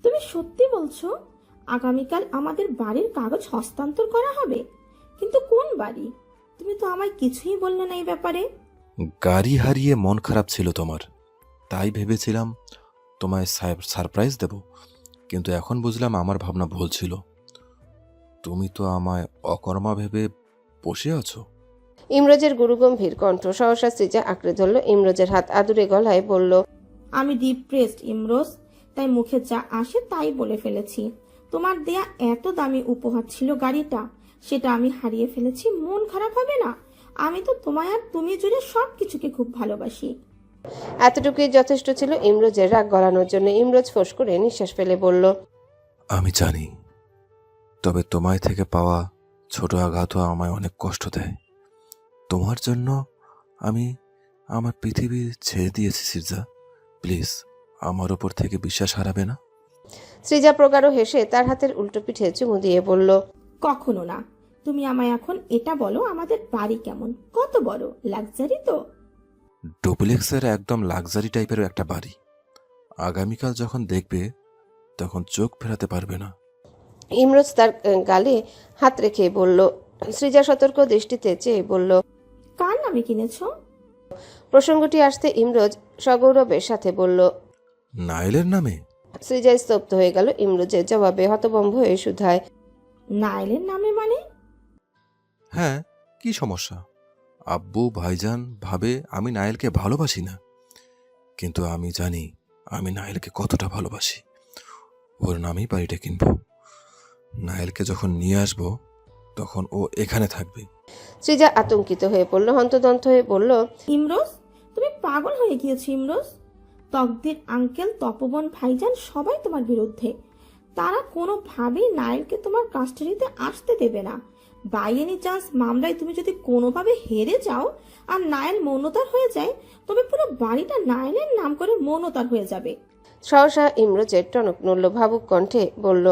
তুমি সত্যি বলছো? আগামীকাল আমাদের বাড়ির কাগজ হস্তান্তর করা হবে? কিন্তু কোন বাড়ি? তুমি তো আমায় কিছুই বললে না এই ব্যাপারে। গাড়ি হারিয়ে মন খারাপ ছিল তোমার, তাই ভেবেছিলাম তোমায় সারপ্রাইজ দেব। কিন্তু এখন বুঝলাম আমার ভাবনা ভুল ছিল। তুমি তো আমায় অকর্মা ভেবে বসে আছো। ইমরোজের গুরুগম্ভীর কণ্ঠ। সহসা সৃজা আঁকড়ে ধরল ইমরোজের হাত। আদুরে গলায় বলল, আমি ডিপ্রেসড ইমরোজ, তাই মুখে যা আসে তাই বলে ফেলেছি। তোমার দেয়া এত দামি উপহার ছিল গাড়িটা, সেটা আমি হারিয়ে ফেলেছি, মন খারাপ হবে না? আমি তো তোমায় আর তুমি জুড়ে সবকিছুকে খুব ভালোবাসি। এতটুকুই যথেষ্ট ছিল ইমরোজের রাগ গলানোর জন্য। ইমরোজ ফোঁস করে নিঃশ্বাস ফেলে বলল, আমি জানি, তবে তোমায় থেকে পাওয়া ছোট আঘাতও আমায় অনেক কষ্ট দেয়। তোমার জন্য আমি আমার পৃথিবী ছেড়ে দিয়েছি সৃজা। প্লিজ আমার ওপর থেকে বিশ্বাস হারাবে না। সৃজা প্রগাঢ় হেসে তার হাতের উল্টো পিঠে চুমু দিয়ে বলল, কখনো না। তুমি আমায় এখন এটা বলো, আমাদের বাড়ি কেমন, কত বড়, লাক্সারি তো? ডুপ্লেক্সের একদম লাক্সারি টাইপের একটা বাড়ি। আগামীকাল যখন দেখবে তখন চোখ ফেরাতে পারবে না। ইমরোজ তার গালে হাত রেখে বলল। সৃজা সতর্ক দৃষ্টিতে চেয়ে বলল, কার নামে কিনেছো? প্রসঙ্গটি আসতে ইমরোজ সগৌরবের সাথে বলল, নাইলের নামে। সৃজা স্তব্ধ হয়ে গেল ইমরোজের জবাবে। হতভম্ব হয়ে শুধায়, নাইলের নামে মানে? হ্যাঁ, কি সমস্যা? আব্বু ভাইজান ভাবে আমি নাইলকে ভালোবাসি না, কিন্তু আমি জানি আমি নাইলকে কতটা ভালোবাসি। ওর নামেই বাড়িটা কিনবো। নাইলকে যখন নিয়ে আসবো তখন ও এখানে থাকবে। সৃজা আতঙ্কিত হয়ে পড়ল, হন্তদন্ত হয়ে বলল, ইমরোজ, তুমি পাগল হয়ে গিয়েছো ইমরোজ। তকদির আঙ্কেল, তপবন ভাইজান সবাই তোমার বিরুদ্ধে। তারা কোনোভাবেই নাইলকে তোমার কাস্টাডিতে আসতে দেবে না। বাই এনি চান্স মামলায় তুমি যদি কোনোভাবে হেরে যাও আর নায়েল মৌনতার হয়ে যায়, তবে পুরো বাড়িটা নায়েলের নাম করে মৌনতার হয়ে যাবে। সহসা ইমরোজের টনক নড়ল, ভাবুক কণ্ঠে বলল,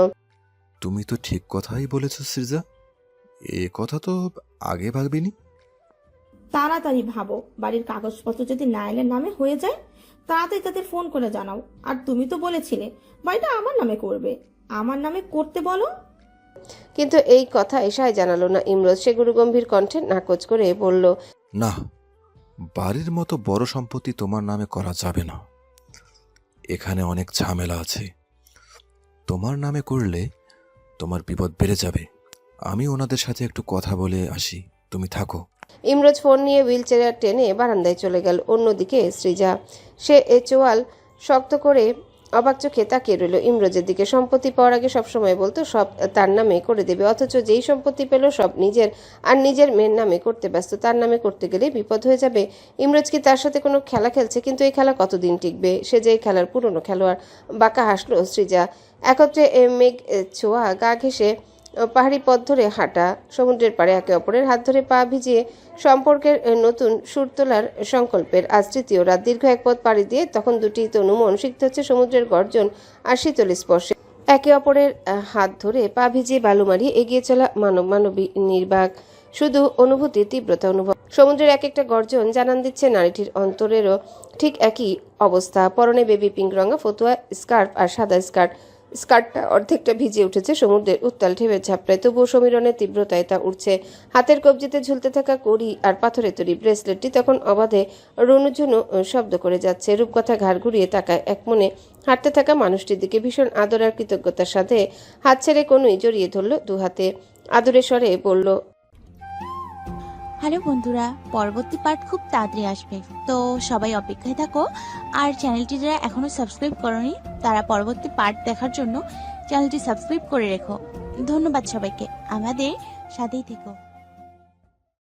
তুমি তো ঠিক কথাই বলেছ সৃজা, এ কথা তো আগে ভাবিনি। তাড়াতাড়ি ভাবো, বাড়ির কাগজপত্র যদি নায়েলের নামে হয়ে যায় তাড়াতাড়ি তাদের ফোন করে জানাও। আর তুমি তো বলেছিলে বাড়িটা আমার নামে করবে, আমার নামে করতে বলো। কিন্তু এই কথা এশায় জানালো না ইমরোজ। সে গুরুগম্ভীর কণ্ঠে নাকচ করে বলল, না, বাড়ির মতো বড় সম্পত্তি তোমার নামে করা যাবে না, এখানে অনেক ঝামেলা আছে। তোমার নামে করলে তোমার বিপদ বেড়ে যাবে। আমি ওনাদের সাথে একটু কথা বলে আসি, তুমি থাকো। ইমরোজ ফোন নিয়ে হুইল চেয়ার টেনে বারান্দায় চলে গেল। অন্যদিকে সৃজা, সে চোয়াল শক্ত করে অবাক চোখে তাকিয়ে রইল ইমরোজের দিকে। সম্পত্তি পাওয়ার আগে সবসময় বলতো সব তার নামে করে দেবে, অথচ যেই সম্পত্তি পেল সব নিজের, আর নিজের মেয়ের নামে করতে ব্যস্ত। তার নামে করতে গেলে বিপদ হয়ে যাবে। ইমরোজ কি তার সাথে কোনো খেলা খেলছে? কিন্তু এই খেলা কতদিন টিকবে? সে যে এই খেলার পুরনো খেলোয়াড়। বাঁকা হাসলো সৃজা। একত্রে মেঘ ছোঁয়া গা ঘেঁষে পাহাড়ি পথ ধরে হাঁটা, সমুদ্রের পাড়ে একে অপরের হাত ধরে পা ভিজিয়ে সম্পর্কের নতুন সুর তোলার সংকল্পের আজ তৃতীয় রাত। দীর্ঘ এক পথ পাড়ি দিয়ে তখন দুটি তনু মন শিখতে হচ্ছে সমুদ্রের গর্জন আর শীতল স্পর্শে। একে অপরের হাত ধরে পা ভিজিয়ে বালু মারিয়ে এগিয়ে চলা মানবী নির্বাক, শুধু অনুভূতির তীব্রতা অনুভব। সমুদ্রের এক একটা গর্জন জানান দিচ্ছে নারীটির অন্তরেরও ঠিক একই অবস্থা। পরনে বেবি পিঙ্ক রঙা ফতুয়া স্কার্ফ আর সাদা স্কার্টটা অর্ধেকটা ভিজে উঠেছে সমুদ্রের উত্তাল ঢেউয়ের ঝাপটায়। তবুও সমীরণের তীব্রতায় তা উঠছে। হাতের কবজিতে ঝুলতে থাকা কড়ি আর পাথরের তৈরি ব্রেসলেটটি তখন অবাধে রুনুঝুনু শব্দ করে যাচ্ছে। রূপকথা ঘাড় ঘুরিয়ে তাকায় এক মনে হাঁটতে থাকা মানুষটির দিকে। ভীষণ আদর আর কৃতজ্ঞতার সাথে হাত ছেড়ে কনুই জড়িয়ে ধরল দু হাতে। আদরের স্বরে বলল, হ্যালো বন্ধুরা, পরবর্তী পার্ট খুব তাড়াতাড়ি আসবে, তো সবাই অপেক্ষায় থাকো। আর চ্যানেলটি যারা এখনো সাবস্ক্রাইব করোনি তারা পরবর্তী পার্ট দেখার জন্য চ্যানেলটি সাবস্ক্রাইব করে রেখো। ধন্যবাদ সবাইকে, আমাদের সাথেই থেকো।